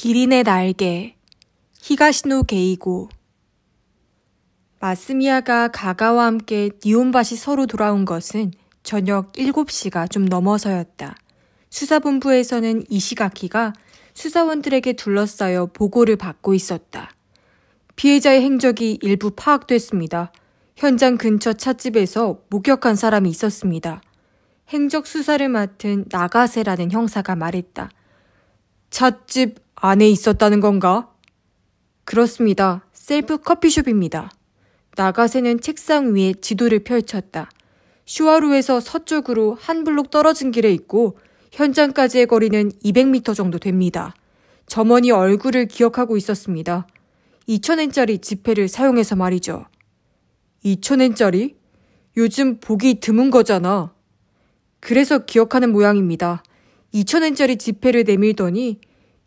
기린의 날개, 히가시노 게이고. 마스미야가 가가와 함께 니혼바시 서로 돌아온 것은 저녁 7시가 좀 넘어서였다. 수사본부에서는 이시가키가 수사원들에게 둘러싸여 보고를 받고 있었다. 피해자의 행적이 일부 파악됐습니다. 현장 근처 찻집에서 목격한 사람이 있었습니다. 행적 수사를 맡은 나가세라는 형사가 말했다. 찻집 안에 있었다는 건가? 그렇습니다. 셀프 커피숍입니다. 나가세는 책상 위에 지도를 펼쳤다. 슈와루에서 서쪽으로 한 블록 떨어진 길에 있고 현장까지의 거리는 200m 정도 됩니다. 점원이 얼굴을 기억하고 있었습니다. 2,000엔짜리 지폐를 사용해서 말이죠. 2,000엔짜리? 요즘 보기 드문 거잖아. 그래서 기억하는 모양입니다. 2,000엔짜리 지폐를 내밀더니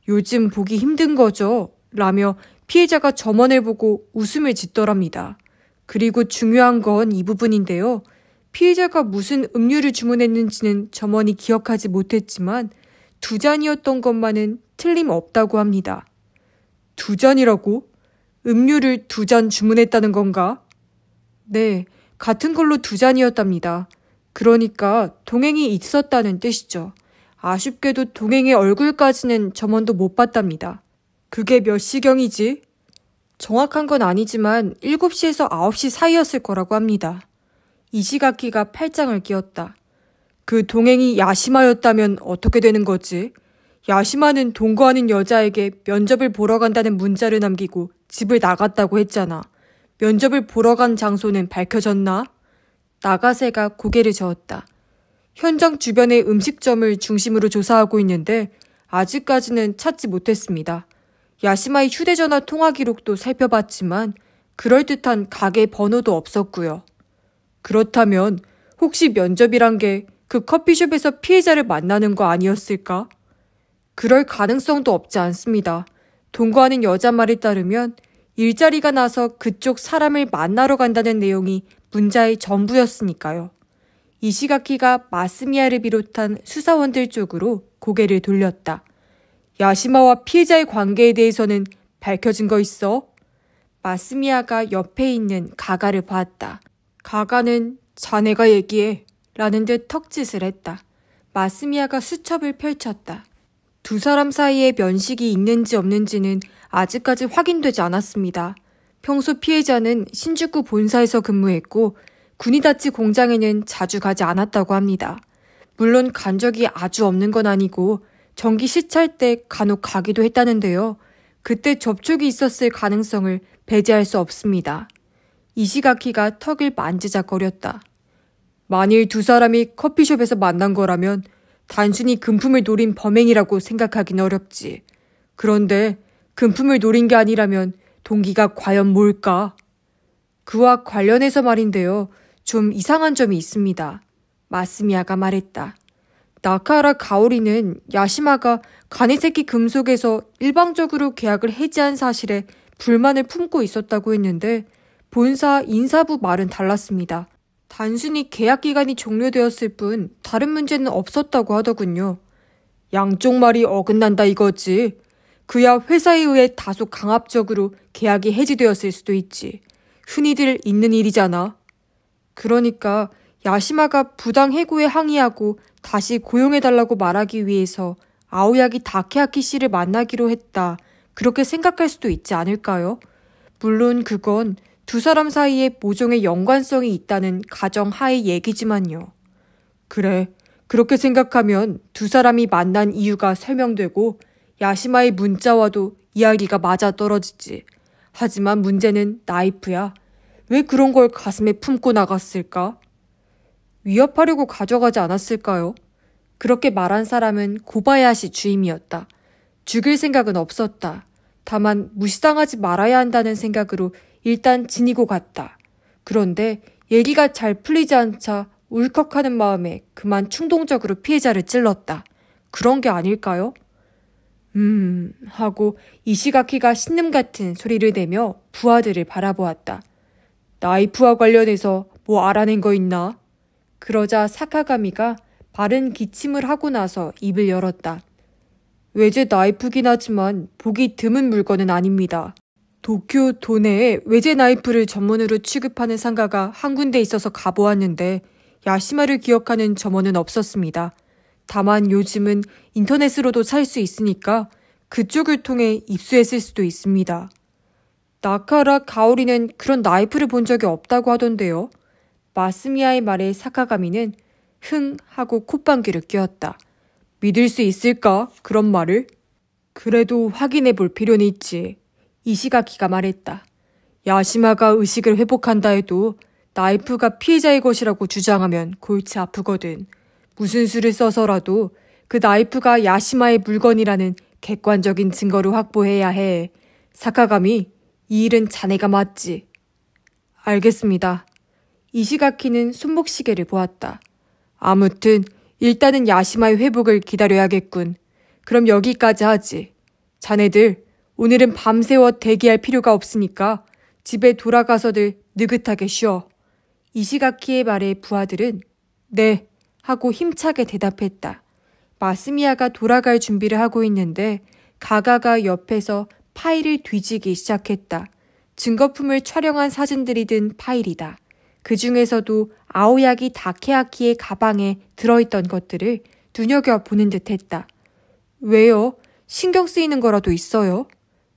요즘 보기 힘든 거죠? 라며 피해자가 점원을 보고 웃음을 짓더랍니다. 그리고 중요한 건 이 부분인데요. 피해자가 무슨 음료를 주문했는지는 점원이 기억하지 못했지만 2잔이었던 것만은 틀림없다고 합니다. 2잔이라고? 음료를 2잔 주문했다는 건가? 네, 같은 걸로 2잔이었답니다. 그러니까 동행이 있었다는 뜻이죠. 아쉽게도 동행의 얼굴까지는 점원도 못 봤답니다. 그게 몇 시경이지? 정확한 건 아니지만 7시에서 9시 사이였을 거라고 합니다. 이시가키가 팔짱을 끼웠다. 그 동행이 야시마였다면 어떻게 되는 거지? 야시마는 동거하는 여자에게 면접을 보러 간다는 문자를 남기고 집을 나갔다고 했잖아. 면접을 보러 간 장소는 밝혀졌나? 나가세가 고개를 저었다. 현장 주변의 음식점을 중심으로 조사하고 있는데 아직까지는 찾지 못했습니다. 야시마의 휴대전화 통화 기록도 살펴봤지만 그럴듯한 가게 번호도 없었고요. 그렇다면 혹시 면접이란 게 그 커피숍에서 피해자를 만나는 거 아니었을까? 그럴 가능성도 없지 않습니다. 동거하는 여자 말에 따르면 일자리가 나서 그쪽 사람을 만나러 간다는 내용이 문자의 전부였으니까요. 이시가키가 마스미야를 비롯한 수사원들 쪽으로 고개를 돌렸다. 야시마와 피해자의 관계에 대해서는 밝혀진 거 있어? 마스미야가 옆에 있는 가가를 봤다. 가가는 자네가 얘기해 라는 듯 턱짓을 했다. 마스미야가 수첩을 펼쳤다. 두 사람 사이에 면식이 있는지 없는지는 아직까지 확인되지 않았습니다. 평소 피해자는 신주쿠 본사에서 근무했고 구니다치 공장에는 자주 가지 않았다고 합니다. 물론 간 적이 아주 없는 건 아니고 전기 시찰 때 간혹 가기도 했다는데요. 그때 접촉이 있었을 가능성을 배제할 수 없습니다. 이시가키가 턱을 만지작거렸다. 만일 두 사람이 커피숍에서 만난 거라면 단순히 금품을 노린 범행이라고 생각하긴 어렵지. 그런데 금품을 노린 게 아니라면 동기가 과연 뭘까? 그와 관련해서 말인데요. 좀 이상한 점이 있습니다. 마스미야가 말했다. 나카하라 가오리는 야시마가 가니세키 금속에서 일방적으로 계약을 해지한 사실에 불만을 품고 있었다고 했는데 본사 인사부 말은 달랐습니다. 단순히 계약 기간이 종료되었을 뿐 다른 문제는 없었다고 하더군요. 양쪽 말이 어긋난다 이거지. 그야 회사에 의해 다소 강압적으로 계약이 해지되었을 수도 있지. 흔히들 있는 일이잖아. 그러니까 야시마가 부당 해고에 항의하고 다시 고용해달라고 말하기 위해서 아오야기 다케아키 씨를 만나기로 했다. 그렇게 생각할 수도 있지 않을까요? 물론 그건 두 사람 사이에 모종의 연관성이 있다는 가정하의 얘기지만요. 그래, 그렇게 생각하면 두 사람이 만난 이유가 설명되고 야시마의 문자와도 이야기가 맞아떨어지지. 하지만 문제는 나이프야. 왜 그런 걸 가슴에 품고 나갔을까? 위협하려고 가져가지 않았을까요? 그렇게 말한 사람은 고바야시 주임이었다. 죽일 생각은 없었다. 다만 무시당하지 말아야 한다는 생각으로 일단 지니고 갔다. 그런데 얘기가 잘 풀리지 않자 울컥하는 마음에 그만 충동적으로 피해자를 찔렀다. 그런 게 아닐까요? 하고 이시가키가 신음 같은 소리를 내며 부하들을 바라보았다. 나이프와 관련해서 뭐 알아낸 거 있나? 그러자 사카가미가 바른 기침을 하고 나서 입을 열었다. 외제 나이프긴 하지만 보기 드문 물건은 아닙니다. 도쿄 도내에 외제 나이프를 전문으로 취급하는 상가가 한 군데 있어서 가보았는데 야시마를 기억하는 점원은 없었습니다. 다만 요즘은 인터넷으로도 살 수 있으니까 그쪽을 통해 입수했을 수도 있습니다. 나카라 가오리는 그런 나이프를 본 적이 없다고 하던데요. 마스미야의 말에 사카가미는 흥 하고 콧방귀를 뀌었다. 믿을 수 있을까? 그런 말을? 그래도 확인해 볼 필요는 있지. 이시가키가 말했다. 야시마가 의식을 회복한다 해도 나이프가 피해자의 것이라고 주장하면 골치 아프거든. 무슨 수를 써서라도 그 나이프가 야시마의 물건이라는 객관적인 증거를 확보해야 해. 사카가미, 이 일은 자네가 맞지. 알겠습니다. 이시가키는 손목시계를 보았다. 아무튼 일단은 야시마의 회복을 기다려야겠군. 그럼 여기까지 하지. 자네들 오늘은 밤새워 대기할 필요가 없으니까 집에 돌아가서들 느긋하게 쉬어. 이시가키의 말에 부하들은 네 하고 힘차게 대답했다. 마스미야가 돌아갈 준비를 하고 있는데 가가가 옆에서 파일을 뒤지기 시작했다. 증거품을 촬영한 사진들이 든 파일이다. 그 중에서도 아오야기 다케아키의 가방에 들어있던 것들을 눈여겨보는 듯했다. 왜요? 신경 쓰이는 거라도 있어요?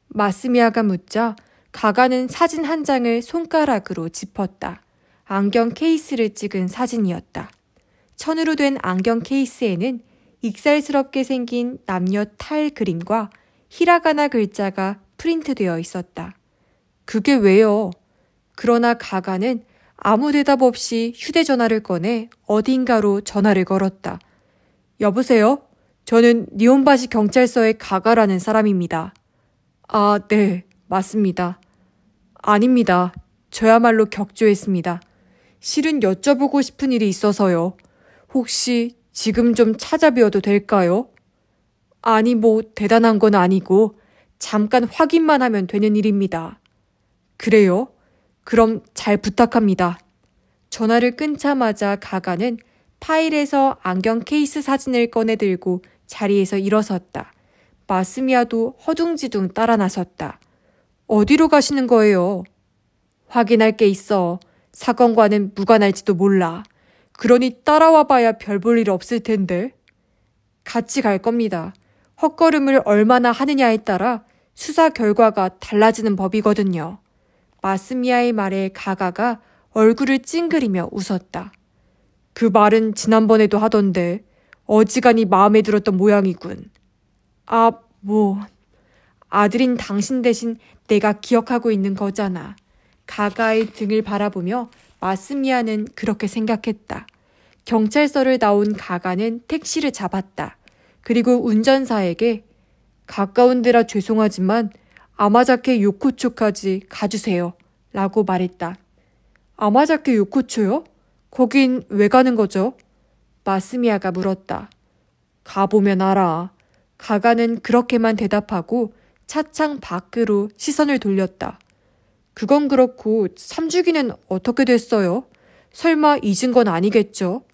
마스미야가 묻자 가가는 사진 한 장을 손가락으로 짚었다. 안경 케이스를 찍은 사진이었다. 천으로 된 안경 케이스에는 익살스럽게 생긴 남녀 탈 그림과 히라가나 글자가 프린트되어 있었다. 그게 왜요? 그러나 가가는 아무 대답 없이 휴대전화를 꺼내 어딘가로 전화를 걸었다. 여보세요? 저는 니혼바시 경찰서의 가가라는 사람입니다. 아, 네, 맞습니다. 아닙니다. 저야말로 격조했습니다. 실은 여쭤보고 싶은 일이 있어서요. 혹시 지금 좀 찾아뵈어도 될까요? 아니, 뭐 대단한 건 아니고 잠깐 확인만 하면 되는 일입니다. 그래요? 그럼 잘 부탁합니다. 전화를 끊자마자 가가는 파일에서 안경 케이스 사진을 꺼내 들고 자리에서 일어섰다. 마스미야도 허둥지둥 따라 나섰다. 어디로 가시는 거예요? 확인할 게 있어. 사건과는 무관할지도 몰라. 그러니 따라와 봐야 별 볼 일 없을 텐데. 같이 갈 겁니다. 헛걸음을 얼마나 하느냐에 따라 수사 결과가 달라지는 법이거든요. 마스미야의 말에 가가가 얼굴을 찡그리며 웃었다. 그 말은 지난번에도 하던데 어지간히 마음에 들었던 모양이군. 아, 뭐... 아들인 당신 대신 내가 기억하고 있는 거잖아. 가가의 등을 바라보며 마스미야는 그렇게 생각했다. 경찰서를 나온 가가는 택시를 잡았다. 그리고 운전사에게 가까운 데라 죄송하지만 아마자케 요코초까지 가주세요. 라고 말했다. 아마자케 요코초요? 거긴 왜 가는 거죠? 마스미야가 물었다. 가보면 알아. 가가는 그렇게만 대답하고 차창 밖으로 시선을 돌렸다. 그건 그렇고 3주기는 어떻게 됐어요? 설마 잊은 건 아니겠죠?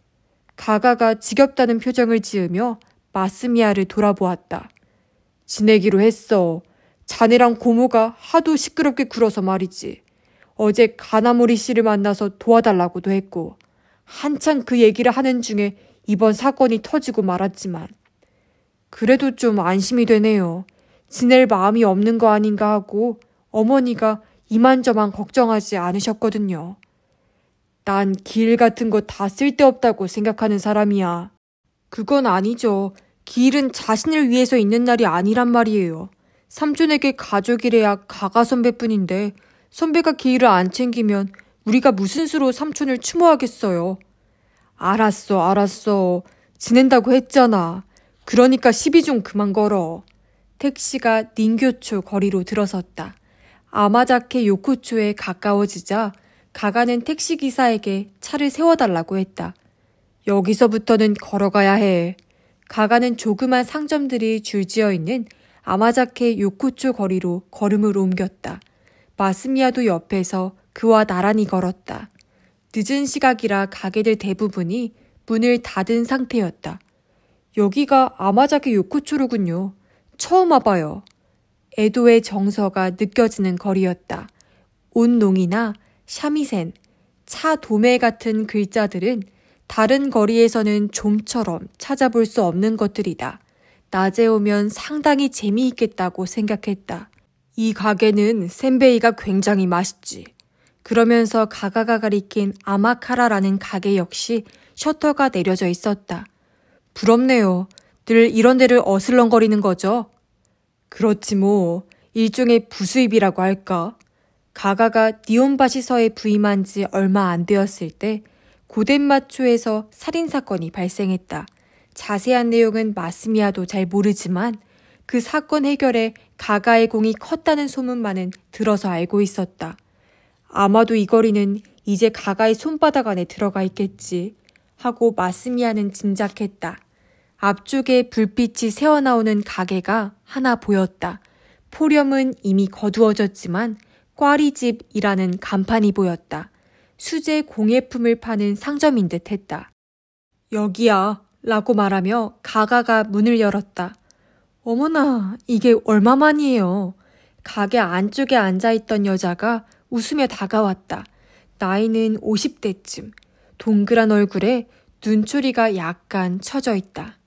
가가가 지겹다는 표정을 지으며 마스미야를 돌아보았다. 지내기로 했어. 자네랑 고모가 하도 시끄럽게 굴어서 말이지. 어제 가나모리 씨를 만나서 도와달라고도 했고 한창 그 얘기를 하는 중에 이번 사건이 터지고 말았지만 그래도 좀 안심이 되네요. 지낼 마음이 없는 거 아닌가 하고 어머니가 이만저만 걱정하지 않으셨거든요. 난 기일 같은 거 다 쓸데없다고 생각하는 사람이야. 그건 아니죠. 기일은 자신을 위해서 있는 날이 아니란 말이에요. 삼촌에게 가족이래야 가가 선배뿐인데 선배가 기일을 안 챙기면 우리가 무슨 수로 삼촌을 추모하겠어요. 알았어. 지낸다고 했잖아. 그러니까 시비 좀 그만 걸어. 택시가 닌교초 거리로 들어섰다. 아마자케 요코초에 가까워지자 가가는 택시기사에게 차를 세워달라고 했다. 여기서부터는 걸어가야 해. 가가는 조그만 상점들이 줄지어 있는 아마자케 요코초 거리로 걸음을 옮겼다. 마스미야도 옆에서 그와 나란히 걸었다. 늦은 시각이라 가게들 대부분이 문을 닫은 상태였다. 여기가 아마자케 요코초로군요. 처음 와봐요. 애도의 정서가 느껴지는 거리였다. 온농이나 샤미센, 차 도매 같은 글자들은 다른 거리에서는 좀처럼 찾아볼 수 없는 것들이다. 낮에 오면 상당히 재미있겠다고 생각했다. 이 가게는 센베이가 굉장히 맛있지. 그러면서 가가가 가리킨 아마카라라는 가게 역시 셔터가 내려져 있었다. 부럽네요. 늘 이런 데를 어슬렁거리는 거죠? 그렇지 뭐. 일종의 부수입이라고 할까? 가가가 니온바시서에 부임한 지 얼마 안 되었을 때 고덴마초에서 살인사건이 발생했다. 자세한 내용은 마스미야도 잘 모르지만 그 사건 해결에 가가의 공이 컸다는 소문만은 들어서 알고 있었다. 아마도 이 거리는 이제 가가의 손바닥 안에 들어가 있겠지 하고 마스미야는 짐작했다. 앞쪽에 불빛이 새어나오는 가게가 하나 보였다. 포렴은 이미 거두어졌지만 꽈리집이라는 간판이 보였다. 수제 공예품을 파는 상점인 듯 했다. 여기야 라고 말하며 가가가 문을 열었다. 어머나, 이게 얼마만이에요. 가게 안쪽에 앉아있던 여자가 웃으며 다가왔다. 나이는 50대쯤. 동그란 얼굴에 눈초리가 약간 처져 있다.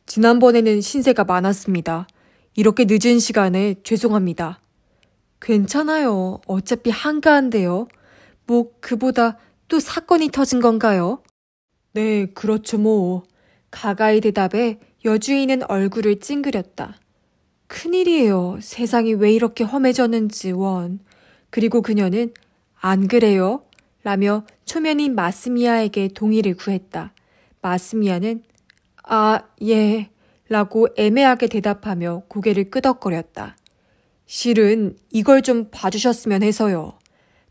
지난번에는 신세가 많았습니다. 이렇게 늦은 시간에 죄송합니다. 괜찮아요. 어차피 한가한데요. 뭐 그보다 또 사건이 터진 건가요? 네, 그렇죠 뭐. 가가의 대답에 여주인은 얼굴을 찡그렸다. 큰일이에요. 세상이 왜 이렇게 험해졌는지 원. 그리고 그녀는 안 그래요? 라며 초면인 마스미야에게 동의를 구했다. 마스미야는 아, 예. 라고 애매하게 대답하며 고개를 끄덕거렸다. 실은 이걸 좀 봐주셨으면 해서요.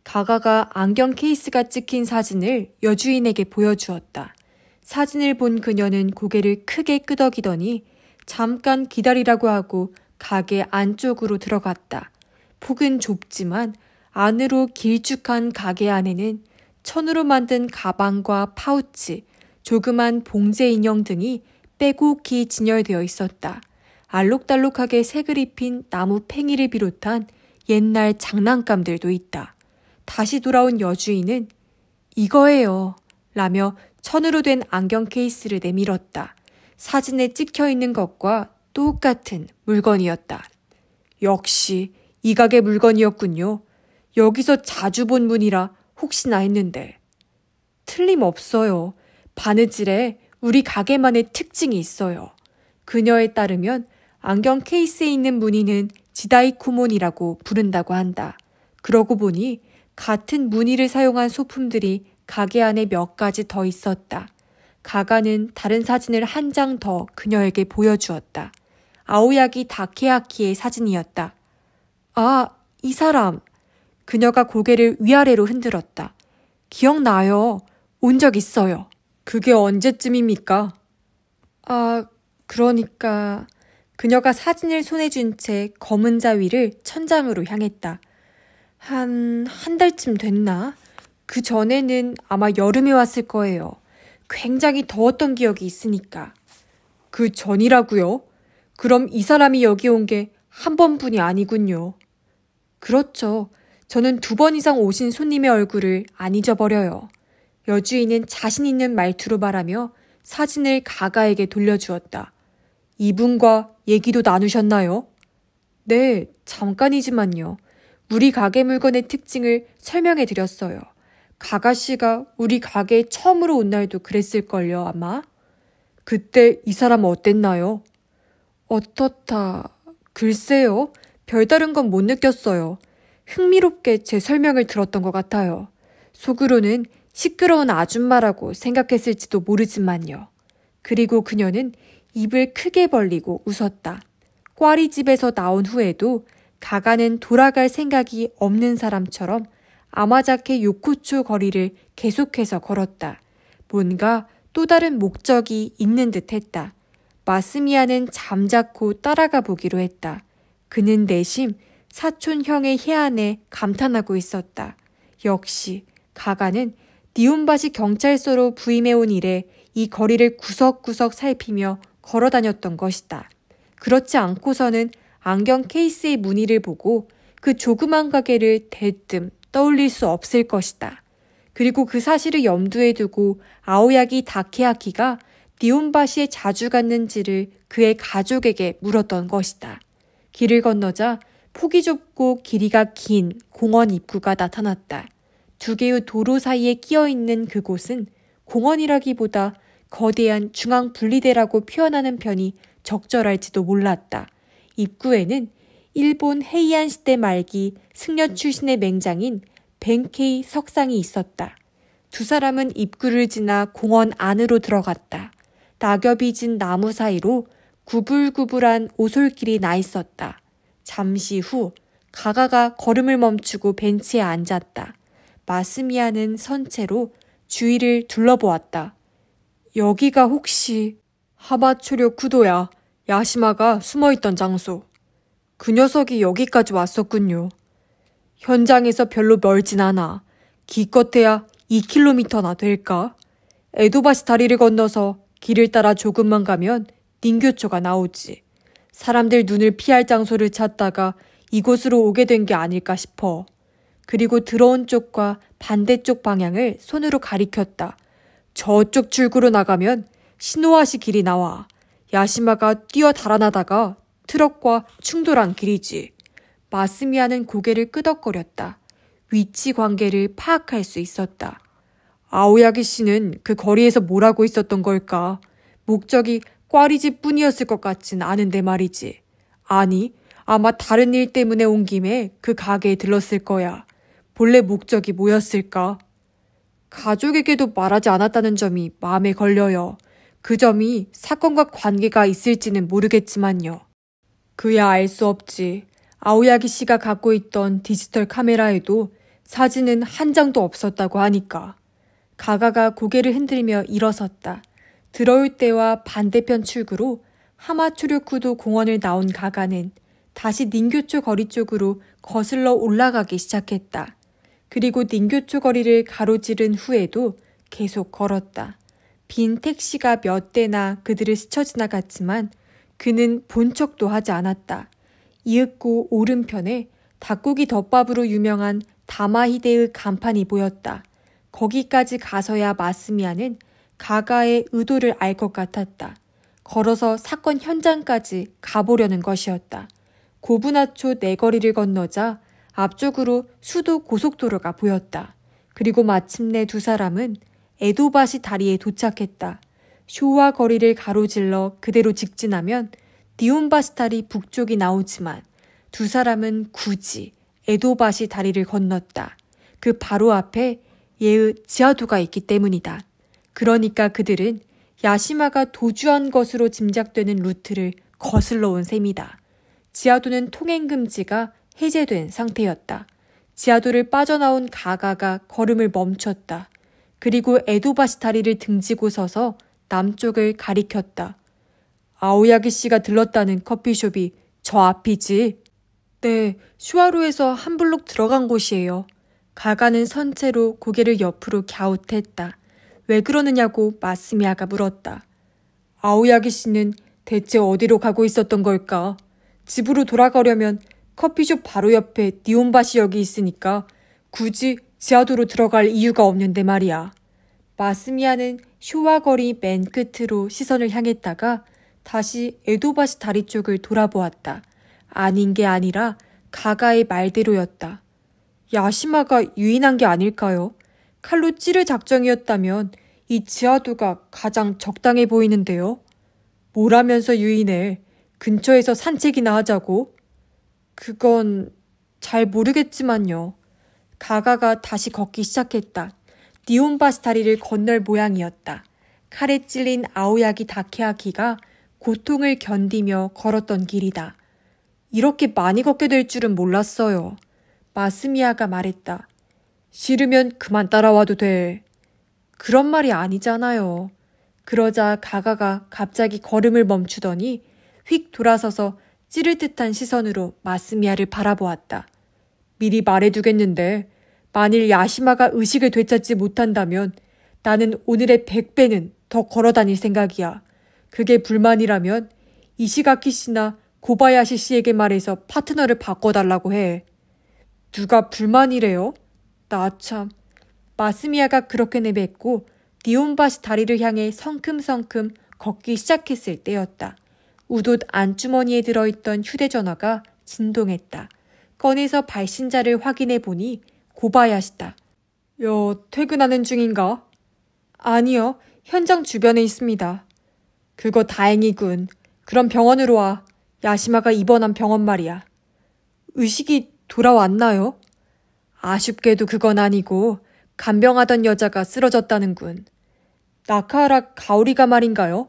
가가가 안경 케이스가 찍힌 사진을 여주인에게 보여주었다. 사진을 본 그녀는 고개를 크게 끄덕이더니 잠깐 기다리라고 하고 가게 안쪽으로 들어갔다. 폭은 좁지만 안으로 길쭉한 가게 안에는 천으로 만든 가방과 파우치, 조그만 봉제 인형 등이 빼곡히 진열되어 있었다. 알록달록하게 색을 입힌 나무 팽이를 비롯한 옛날 장난감들도 있다. 다시 돌아온 여주인은 이거예요 라며 천으로 된 안경 케이스를 내밀었다. 사진에 찍혀 있는 것과 똑같은 물건이었다. 역시 이 가게 물건이었군요. 여기서 자주 본 분이라 혹시나 했는데. 틀림없어요. 바느질에 우리 가게만의 특징이 있어요. 그녀에 따르면 안경 케이스에 있는 무늬는 지다이쿠몬이라고 부른다고 한다. 그러고 보니 같은 무늬를 사용한 소품들이 가게 안에 몇 가지 더 있었다. 가가는 다른 사진을 한 장 더 그녀에게 보여주었다. 아오야기 다케아키의 사진이었다. 아, 이 사람. 그녀가 고개를 위아래로 흔들었다. 기억나요. 온 적 있어요. 그게 언제쯤입니까? 아, 그러니까... 그녀가 사진을 손에 쥔 채 검은 자위를 천장으로 향했다. 한 달쯤 됐나? 그 전에는 아마 여름에 왔을 거예요. 굉장히 더웠던 기억이 있으니까. 그 전이라고요? 그럼 이 사람이 여기 온 게 한 번뿐이 아니군요. 그렇죠. 저는 2번 이상 오신 손님의 얼굴을 안 잊어버려요. 여주인은 자신 있는 말투로 말하며 사진을 가가에게 돌려주었다. 이분과 얘기도 나누셨나요? 네, 잠깐이지만요. 우리 가게 물건의 특징을 설명해 드렸어요. 가가 씨가 우리 가게에 처음으로 온 날도 그랬을걸요, 아마? 그때 이 사람 어땠나요? 어떻다... 글쎄요. 별다른 건 못 느꼈어요. 흥미롭게 제 설명을 들었던 것 같아요. 속으로는 시끄러운 아줌마라고 생각했을지도 모르지만요. 그리고 그녀는 입을 크게 벌리고 웃었다. 꽈리집에서 나온 후에도 가가는 돌아갈 생각이 없는 사람처럼 아마자케 요코초 거리를 계속해서 걸었다. 뭔가 또 다른 목적이 있는 듯 했다. 마스미야는 잠자코 따라가 보기로 했다. 그는 내심 사촌형의 해안에 감탄하고 있었다. 역시 가가는 니온바시 경찰서로 부임해온 이래 이 거리를 구석구석 살피며 걸어 다녔던 것이다. 그렇지 않고서는 안경 케이스의 무늬를 보고 그 조그만 가게를 대뜸 떠올릴 수 없을 것이다. 그리고 그 사실을 염두에 두고 아오야기 다케아키가 니온바시에 자주 갔는지를 그의 가족에게 물었던 것이다. 길을 건너자 폭이 좁고 길이가 긴 공원 입구가 나타났다. 두 개의 도로 사이에 끼어있는 그곳은 공원이라기보다 거대한 중앙 분리대라고 표현하는 편이 적절할지도 몰랐다. 입구에는 일본 헤이안 시대 말기 승려 출신의 맹장인 벤케이 석상이 있었다. 두 사람은 입구를 지나 공원 안으로 들어갔다. 낙엽이 진 나무 사이로 구불구불한 오솔길이 나 있었다. 잠시 후 가가가 걸음을 멈추고 벤치에 앉았다. 마스미야는 선체로 주위를 둘러보았다. 여기가 혹시 하마초려 쿠도야, 야시마가 숨어있던 장소. 그 녀석이 여기까지 왔었군요. 현장에서 별로 멀진 않아. 기껏해야 2km나 될까? 에도바시 다리를 건너서 길을 따라 조금만 가면 닌교초가 나오지. 사람들 눈을 피할 장소를 찾다가 이곳으로 오게 된 게 아닐까 싶어. 그리고 들어온 쪽과 반대쪽 방향을 손으로 가리켰다. 저쪽 출구로 나가면 시노아시 길이 나와. 야시마가 뛰어 달아나다가 트럭과 충돌한 길이지. 마스미야는 고개를 끄덕거렸다. 위치 관계를 파악할 수 있었다. 아오야기 씨는 그 거리에서 뭘 하고 있었던 걸까? 목적이 꽈리집 뿐이었을 것 같진 않은데 말이지. 아니, 아마 다른 일 때문에 온 김에 그 가게에 들렀을 거야. 본래 목적이 뭐였을까? 가족에게도 말하지 않았다는 점이 마음에 걸려요. 그 점이 사건과 관계가 있을지는 모르겠지만요. 그야 알 수 없지. 아오야기 씨가 갖고 있던 디지털 카메라에도 사진은 한 장도 없었다고 하니까. 가가가 고개를 흔들며 일어섰다. 들어올 때와 반대편 출구로 하마초류쿠도 공원을 나온 가가는 다시 닌교초 거리 쪽으로 거슬러 올라가기 시작했다. 그리고 닌교초 거리를 가로지른 후에도 계속 걸었다. 빈 택시가 몇 대나 그들을 스쳐 지나갔지만 그는 본 척도 하지 않았다. 이윽고 오른편에 닭고기 덮밥으로 유명한 다마히데의 간판이 보였다. 거기까지 가서야 마스미야는 가가의 의도를 알 것 같았다. 걸어서 사건 현장까지 가보려는 것이었다. 고부나초 내거리를 건너자 앞쪽으로 수도 고속도로가 보였다. 그리고 마침내 두 사람은 에도바시 다리에 도착했다. 쇼와 거리를 가로질러 그대로 직진하면 니온바시 다리 북쪽이 나오지만 두 사람은 굳이 에도바시 다리를 건넜다. 그 바로 앞에 예의 지하도가 있기 때문이다. 그러니까 그들은 야시마가 도주한 것으로 짐작되는 루트를 거슬러 온 셈이다. 지하도는 통행금지가 해제된 상태였다. 지하도를 빠져나온 가가가 걸음을 멈췄다. 그리고 에도바시 다리를 등지고 서서 남쪽을 가리켰다. 아오야기 씨가 들렀다는 커피숍이 저 앞이지? 네, 슈아루에서 한 블록 들어간 곳이에요. 가가는 선체로 고개를 옆으로 갸웃했다. 왜 그러느냐고 마스미야가 물었다. 아오야기 씨는 대체 어디로 가고 있었던 걸까? 집으로 돌아가려면 커피숍 바로 옆에 니온바시역이 있으니까 굳이 지하도로 들어갈 이유가 없는데 말이야. 마스미야는 쇼와 거리 맨 끝으로 시선을 향했다가 다시 에도바시 다리 쪽을 돌아보았다. 아닌 게 아니라 가가의 말대로였다. 야시마가 유인한 게 아닐까요? 칼로 찌를 작정이었다면 이 지하도가 가장 적당해 보이는데요. 뭐라면서 유인해. 근처에서 산책이나 하자고? 그건 잘 모르겠지만요. 가가가 다시 걷기 시작했다. 니온바시 다리를 건널 모양이었다. 칼에 찔린 아오야기 다케아키가 고통을 견디며 걸었던 길이다. 이렇게 많이 걷게 될 줄은 몰랐어요. 마스미야가 말했다. 싫으면 그만 따라와도 돼. 그런 말이 아니잖아요. 그러자 가가가 갑자기 걸음을 멈추더니 휙 돌아서서 찌를 듯한 시선으로 마스미야를 바라보았다. 미리 말해두겠는데 만일 야시마가 의식을 되찾지 못한다면 나는 오늘의 100배는 더 걸어다닐 생각이야. 그게 불만이라면 이시가키 씨나 고바야시 씨에게 말해서 파트너를 바꿔달라고 해. 누가 불만이래요? 나 참. 마스미야가 그렇게 내뱉고 니온바시 다리를 향해 성큼성큼 걷기 시작했을 때였다. 우돛 안주머니에 들어있던 휴대전화가 진동했다. 꺼내서 발신자를 확인해 보니 고바야시다. 퇴근하는 중인가? 아니요, 현장 주변에 있습니다. 그거 다행이군. 그럼 병원으로 와. 야시마가 입원한 병원 말이야. 의식이 돌아왔나요? 아쉽게도 그건 아니고 간병하던 여자가 쓰러졌다는군. 나카하라 가오리가 말인가요?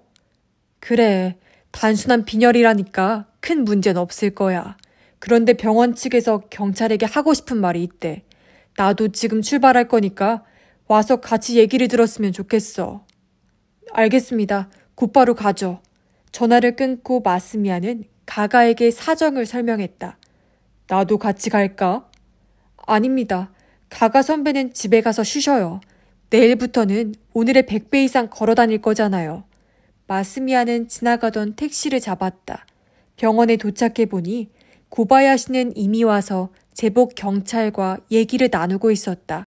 그래, 단순한 빈혈이라니까 큰 문제는 없을 거야. 그런데 병원 측에서 경찰에게 하고 싶은 말이 있대. 나도 지금 출발할 거니까 와서 같이 얘기를 들었으면 좋겠어. 알겠습니다. 곧바로 가죠. 전화를 끊고 마스미야는 가가에게 사정을 설명했다. 나도 같이 갈까? 아닙니다. 가가 선배는 집에 가서 쉬셔요. 내일부터는 오늘의 100배 이상 걸어 다닐 거잖아요. 마스미야는 지나가던 택시를 잡았다. 병원에 도착해 보니 고바야시는 이미 와서 제복 경찰과 얘기를 나누고 있었다.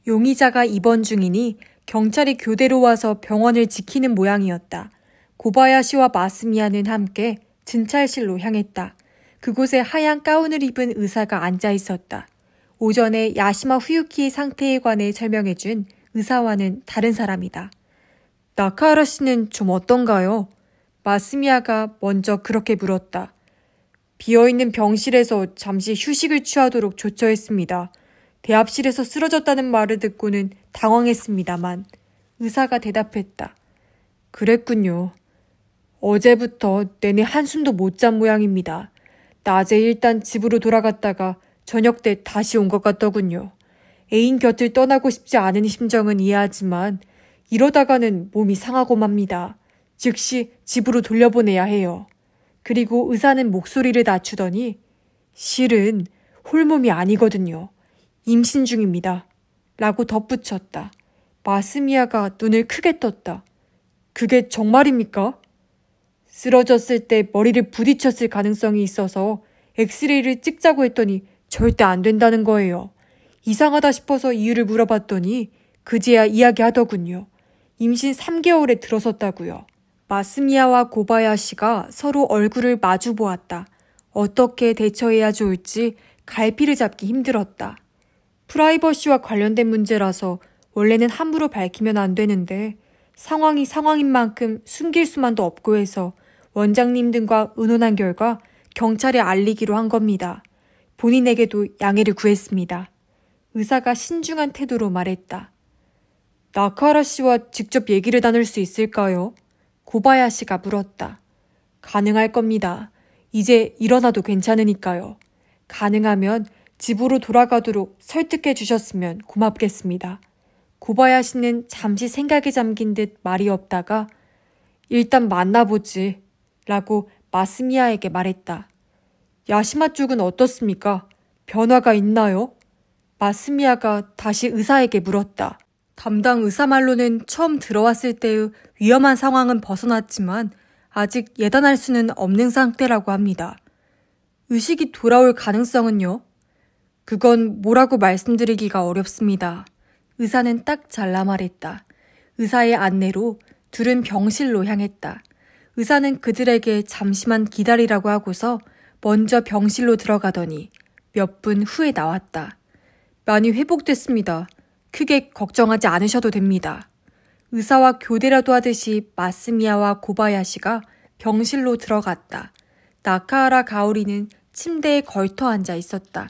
용의자가 입원 중이니 경찰이 교대로 와서 병원을 지키는 모양이었다. 고바야시와 마스미야는 함께 진찰실로 향했다. 그곳에 하얀 가운을 입은 의사가 앉아 있었다. 오전에 야시마 후유키의 상태에 관해 설명해준 의사와는 다른 사람이다. 나카하라 씨는 좀 어떤가요? 마스미야가 먼저 그렇게 물었다. 비어있는 병실에서 잠시 휴식을 취하도록 조처했습니다. 대합실에서 쓰러졌다는 말을 듣고는 당황했습니다만 의사가 대답했다. 그랬군요. 어제부터 내내 한숨도 못 잔 모양입니다. 낮에 일단 집으로 돌아갔다가 저녁 때 다시 온 것 같더군요. 애인 곁을 떠나고 싶지 않은 심정은 이해하지만 이러다가는 몸이 상하고 맙니다. 즉시 집으로 돌려보내야 해요. 그리고 의사는 목소리를 낮추더니 실은 홀몸이 아니거든요. 임신 중입니다. 라고 덧붙였다. 마스미야가 눈을 크게 떴다. 그게 정말입니까? 쓰러졌을 때 머리를 부딪혔을 가능성이 있어서 엑스레이를 찍자고 했더니 절대 안 된다는 거예요. 이상하다 싶어서 이유를 물어봤더니 그제야 이야기하더군요. 임신 3개월에 들어섰다고요. 마스미야와 고바야시가 서로 얼굴을 마주 보았다. 어떻게 대처해야 좋을지 갈피를 잡기 힘들었다. 프라이버시와 관련된 문제라서 원래는 함부로 밝히면 안 되는데 상황이 상황인 만큼 숨길 수만도 없고 해서 원장님 등과 의논한 결과 경찰에 알리기로 한 겁니다. 본인에게도 양해를 구했습니다. 의사가 신중한 태도로 말했다. 나카하라 씨와 직접 얘기를 나눌 수 있을까요? 고바야시가 물었다. 가능할 겁니다. 이제 일어나도 괜찮으니까요. 가능하면 집으로 돌아가도록 설득해 주셨으면 고맙겠습니다. 고바야시는 잠시 생각에 잠긴 듯 말이 없다가 일단 만나보지 라고 마스미야에게 말했다. 야시마 쪽은 어떻습니까? 변화가 있나요? 마스미야가 다시 의사에게 물었다. 담당 의사 말로는 처음 들어왔을 때의 위험한 상황은 벗어났지만 아직 예단할 수는 없는 상태라고 합니다. 의식이 돌아올 가능성은요? 그건 뭐라고 말씀드리기가 어렵습니다. 의사는 딱 잘라 말했다. 의사의 안내로 둘은 병실로 향했다. 의사는 그들에게 잠시만 기다리라고 하고서 먼저 병실로 들어가더니 몇 분 후에 나왔다. 많이 회복됐습니다. 크게 걱정하지 않으셔도 됩니다. 의사와 교대라도 하듯이 마스미야와 고바야시가 병실로 들어갔다. 나카하라 가오리는 침대에 걸터 앉아 있었다.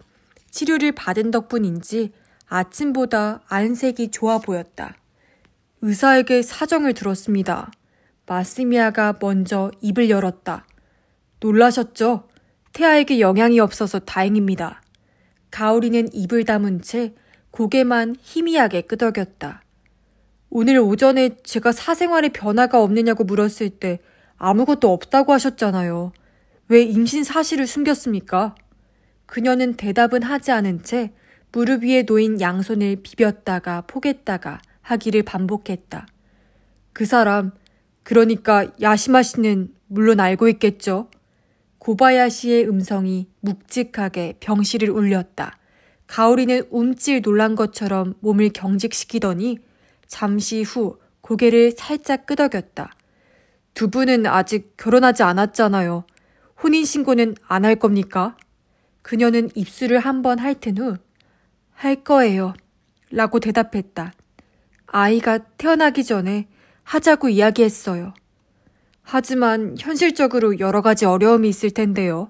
치료를 받은 덕분인지 아침보다 안색이 좋아 보였다. 의사에게 사정을 들었습니다. 마스미야가 먼저 입을 열었다. 놀라셨죠? 태아에게 영향이 없어서 다행입니다. 가오리는 입을 다문 채 고개만 희미하게 끄덕였다. 오늘 오전에 제가 사생활에 변화가 없느냐고 물었을 때 아무것도 없다고 하셨잖아요. 왜 임신 사실을 숨겼습니까? 그녀는 대답은 하지 않은 채 무릎 위에 놓인 양손을 비볐다가 포겠다가 하기를 반복했다. 그 사람, 그러니까 야시마 씨는 물론 알고 있겠죠. 고바야시의 음성이 묵직하게 병실을 울렸다. 가오리는 움찔 놀란 것처럼 몸을 경직시키더니 잠시 후 고개를 살짝 끄덕였다. 두 분은 아직 결혼하지 않았잖아요. 혼인신고는 안 할 겁니까? 그녀는 입술을 한번 핥은 후 할 거예요. 라고 대답했다. 아이가 태어나기 전에 하자고 이야기했어요. 하지만 현실적으로 여러 가지 어려움이 있을 텐데요.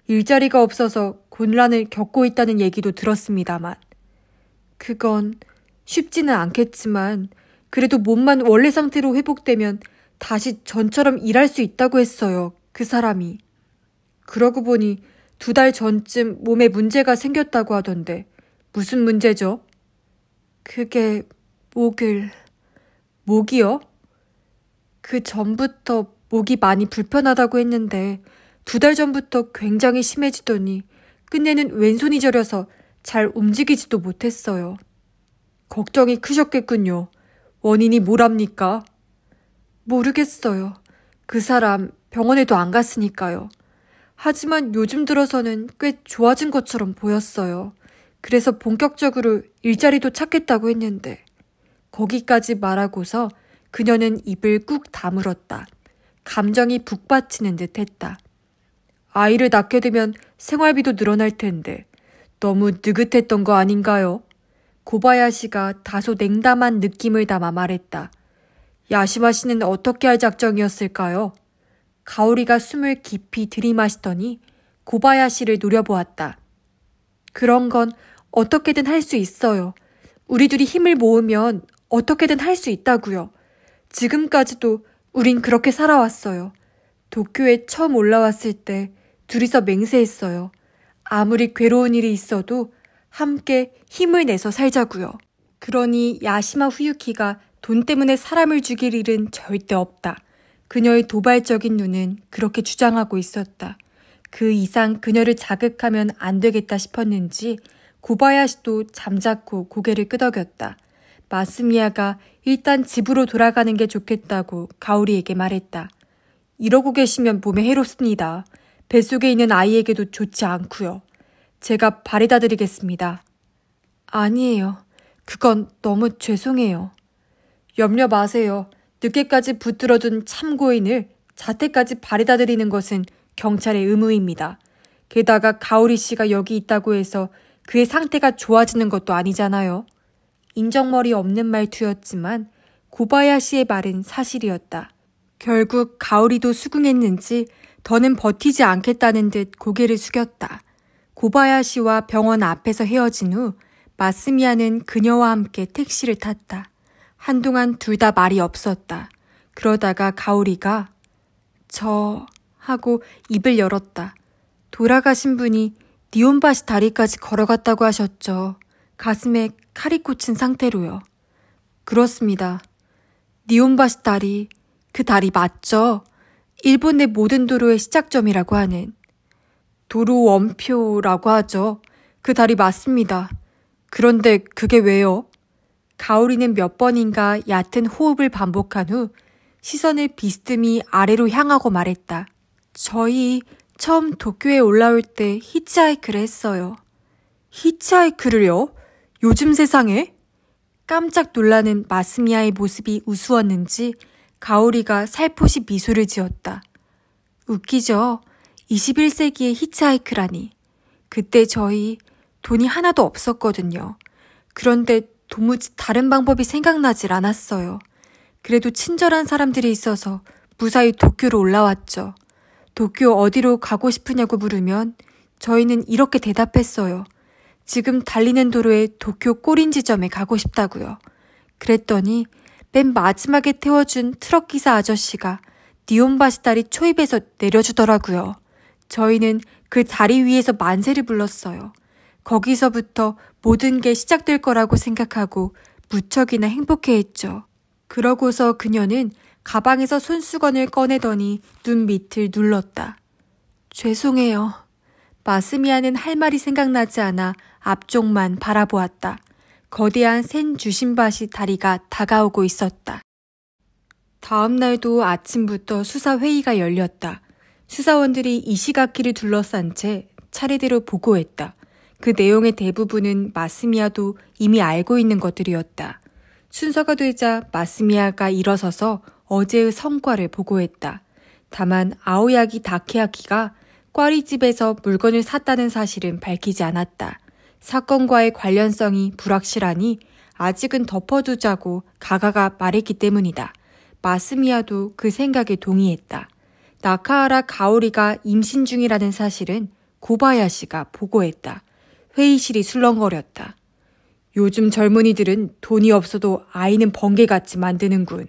일자리가 없어서 곤란을 겪고 있다는 얘기도 들었습니다만. 그건 쉽지는 않겠지만 그래도 몸만 원래 상태로 회복되면 다시 전처럼 일할 수 있다고 했어요. 그 사람이. 그러고 보니 2달 전쯤 몸에 문제가 생겼다고 하던데 무슨 문제죠? 그게 목이요? 그 전부터 목이 많이 불편하다고 했는데 2달 전부터 굉장히 심해지더니 끝내는 왼손이 저려서 잘 움직이지도 못했어요. 걱정이 크셨겠군요. 원인이 뭐랍니까? 모르겠어요. 그 사람 병원에도 안 갔으니까요. 하지만 요즘 들어서는 꽤 좋아진 것처럼 보였어요. 그래서 본격적으로 일자리도 찾겠다고 했는데 거기까지 말하고서 그녀는 입을 꾹 다물었다. 감정이 북받치는 듯 했다. 아이를 낳게 되면 생활비도 늘어날 텐데 너무 느긋했던 거 아닌가요? 고바야시가 다소 냉담한 느낌을 담아 말했다. 야시마 씨는 어떻게 할 작정이었을까요? 가오리가 숨을 깊이 들이마시더니 고바야시를 노려보았다. 그런 건 어떻게든 할 수 있어요. 우리 둘이 힘을 모으면 어떻게든 할 수 있다고요. 지금까지도 우린 그렇게 살아왔어요. 도쿄에 처음 올라왔을 때 둘이서 맹세했어요. 아무리 괴로운 일이 있어도 함께 힘을 내서 살자고요. 그러니 야시마 후유키가 돈 때문에 사람을 죽일 일은 절대 없다. 그녀의 도발적인 눈은 그렇게 주장하고 있었다. 그 이상 그녀를 자극하면 안 되겠다 싶었는지 고바야시도 잠자코 고개를 끄덕였다. 마스미야가 일단 집으로 돌아가는 게 좋겠다고 가오리에게 말했다. 이러고 계시면 몸에 해롭습니다. 뱃속에 있는 아이에게도 좋지 않고요. 제가 바래다 드리겠습니다. 아니에요. 그건 너무 죄송해요. 염려 마세요. 늦게까지 붙들어둔 참고인을 자택까지 바래다 드리는 것은 경찰의 의무입니다. 게다가 가오리 씨가 여기 있다고 해서 그의 상태가 좋아지는 것도 아니잖아요. 인정머리 없는 말투였지만 고바야시의 말은 사실이었다. 결국 가오리도 수긍했는지 더는 버티지 않겠다는 듯 고개를 숙였다. 고바야시와 병원 앞에서 헤어진 후 마스미야는 그녀와 함께 택시를 탔다. 한동안 둘 다 말이 없었다. 그러다가 가오리가 하고 입을 열었다. 돌아가신 분이 니온바시 다리까지 걸어갔다고 하셨죠. 가슴에 칼이 꽂힌 상태로요. 그렇습니다. 니온바시 다리, 그 다리 맞죠? 일본 내 모든 도로의 시작점이라고 하는. 도로 원표라고 하죠. 그 다리 맞습니다. 그런데 그게 왜요? 가오리는 몇 번인가 얕은 호흡을 반복한 후 시선을 비스듬히 아래로 향하고 말했다. 저희 처음 도쿄에 올라올 때 히치하이크를 했어요. 히치하이크를요? 요즘 세상에? 깜짝 놀라는 마스미야의 모습이 우스웠는지 가오리가 살포시 미소를 지었다. 웃기죠? 21세기의 히치하이크라니. 그때 저희 돈이 하나도 없었거든요. 그런데 도무지 다른 방법이 생각나질 않았어요. 그래도 친절한 사람들이 있어서 무사히 도쿄로 올라왔죠. 도쿄 어디로 가고 싶으냐고 물으면 저희는 이렇게 대답했어요. 지금 달리는 도로에 도쿄 꼬린 지점에 가고 싶다고요. 그랬더니 맨 마지막에 태워준 트럭 기사 아저씨가 니온바시 다리 초입에서 내려주더라고요. 저희는 그 다리 위에서 만세를 불렀어요. 거기서부터 모든 게 시작될 거라고 생각하고 무척이나 행복해했죠. 그러고서 그녀는 가방에서 손수건을 꺼내더니 눈 밑을 눌렀다. 죄송해요. 마스미야는 할 말이 생각나지 않아 앞쪽만 바라보았다. 거대한 센 주신바시 다리가 다가오고 있었다. 다음 날도 아침부터 수사회의가 열렸다. 수사원들이 이시가키를 둘러싼 채 차례대로 보고했다. 그 내용의 대부분은 마스미야도 이미 알고 있는 것들이었다. 순서가 되자 마스미야가 일어서서 어제의 성과를 보고했다. 다만 아오야기 다케야키가 꽈리집에서 물건을 샀다는 사실은 밝히지 않았다. 사건과의 관련성이 불확실하니 아직은 덮어두자고 가가가 말했기 때문이다. 마스미야도 그 생각에 동의했다. 나카하라 가오리가 임신 중이라는 사실은 고바야시가 보고했다. 회의실이 술렁거렸다. 요즘 젊은이들은 돈이 없어도 아이는 번개같이 만드는군.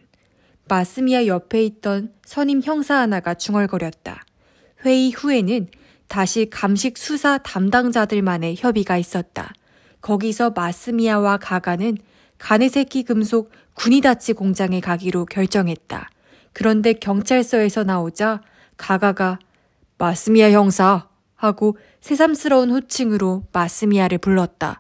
마스미야 옆에 있던 선임 형사 하나가 중얼거렸다. 회의 후에는 다시 감식 수사 담당자들만의 협의가 있었다. 거기서 마스미야와 가가는 가네세키 금속 구니다치 공장에 가기로 결정했다. 그런데 경찰서에서 나오자 가가가 마스미야 형사 하고 새삼스러운 호칭으로 마스미야를 불렀다.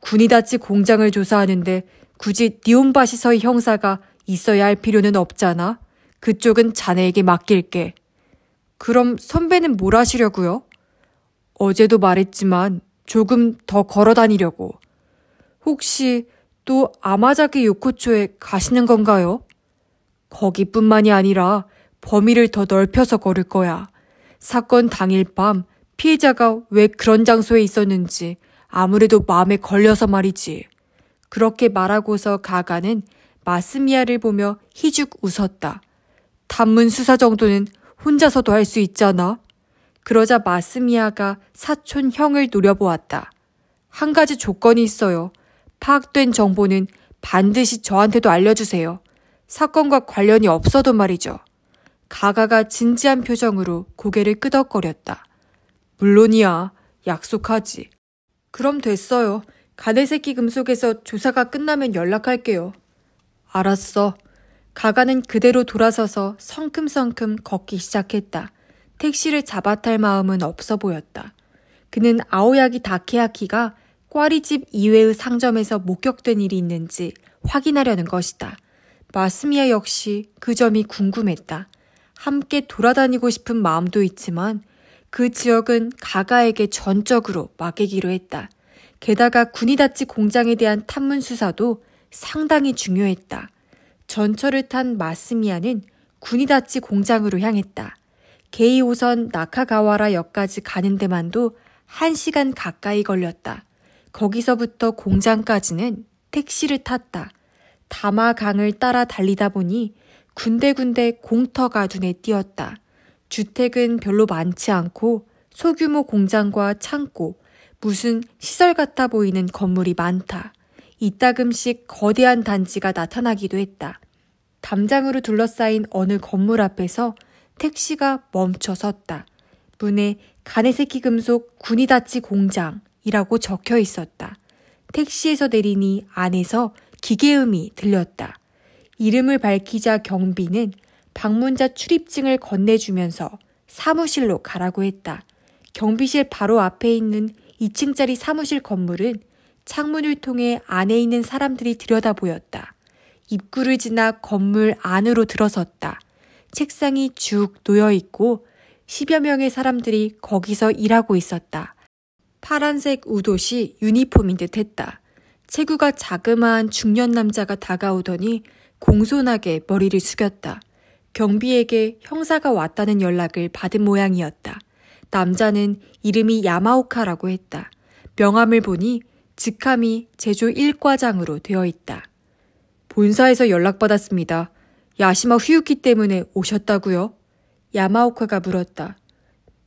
구니다치 공장을 조사하는데 굳이 니온바시서의 형사가 있어야 할 필요는 없잖아. 그쪽은 자네에게 맡길게. 그럼 선배는 뭘 하시려고요? 어제도 말했지만 조금 더 걸어 다니려고. 혹시 또 아마자키 요코초에 가시는 건가요? 거기뿐만이 아니라 범위를 더 넓혀서 걸을 거야. 사건 당일 밤 피해자가 왜 그런 장소에 있었는지 아무래도 마음에 걸려서 말이지. 그렇게 말하고서 가가는 마스미야를 보며 희죽 웃었다. 단문 수사 정도는 혼자서도 할 수 있잖아. 그러자 마스미야가 사촌 형을 노려보았다. 한 가지 조건이 있어요. 파악된 정보는 반드시 저한테도 알려주세요. 사건과 관련이 없어도 말이죠. 가가가 진지한 표정으로 고개를 끄덕거렸다. 물론이야. 약속하지. 그럼 됐어요. 가네세키 금속에서 조사가 끝나면 연락할게요. 알았어. 가가는 그대로 돌아서서 성큼성큼 걷기 시작했다. 택시를 잡아탈 마음은 없어 보였다. 그는 아오야기 다케야키가 꽈리집 이외의 상점에서 목격된 일이 있는지 확인하려는 것이다. 마스미야 역시 그 점이 궁금했다. 함께 돌아다니고 싶은 마음도 있지만 그 지역은 가가에게 전적으로 맡기기로 했다. 게다가 구니다치 공장에 대한 탐문 수사도 상당히 중요했다. 전철을 탄 마스미야는 구니다치 공장으로 향했다. 게이호선 나카가와라 역까지 가는 데만도 1시간 가까이 걸렸다. 거기서부터 공장까지는 택시를 탔다. 다마강을 따라 달리다 보니 군데군데 공터가 눈에 띄었다. 주택은 별로 많지 않고 소규모 공장과 창고, 무슨 시설 같아 보이는 건물이 많다. 이따금씩 거대한 단지가 나타나기도 했다. 담장으로 둘러싸인 어느 건물 앞에서 택시가 멈춰 섰다. 문에 가네세키 금속 구니다치 공장이라고 적혀 있었다. 택시에서 내리니 안에서 기계음이 들렸다. 이름을 밝히자 경비는 방문자 출입증을 건네주면서 사무실로 가라고 했다. 경비실 바로 앞에 있는 2층짜리 사무실 건물은 창문을 통해 안에 있는 사람들이 들여다보였다. 입구를 지나 건물 안으로 들어섰다. 책상이 쭉 놓여있고 10여 명의 사람들이 거기서 일하고 있었다. 파란색 우도시 유니폼인 듯 했다. 체구가 자그마한 중년 남자가 다가오더니 공손하게 머리를 숙였다. 경비에게 형사가 왔다는 연락을 받은 모양이었다. 남자는 이름이 야마오카라고 했다. 명함을 보니 직함이 제조 1과장으로 되어 있다. 본사에서 연락받았습니다. 야시마 후유키 때문에 오셨다고요? 야마오카가 물었다.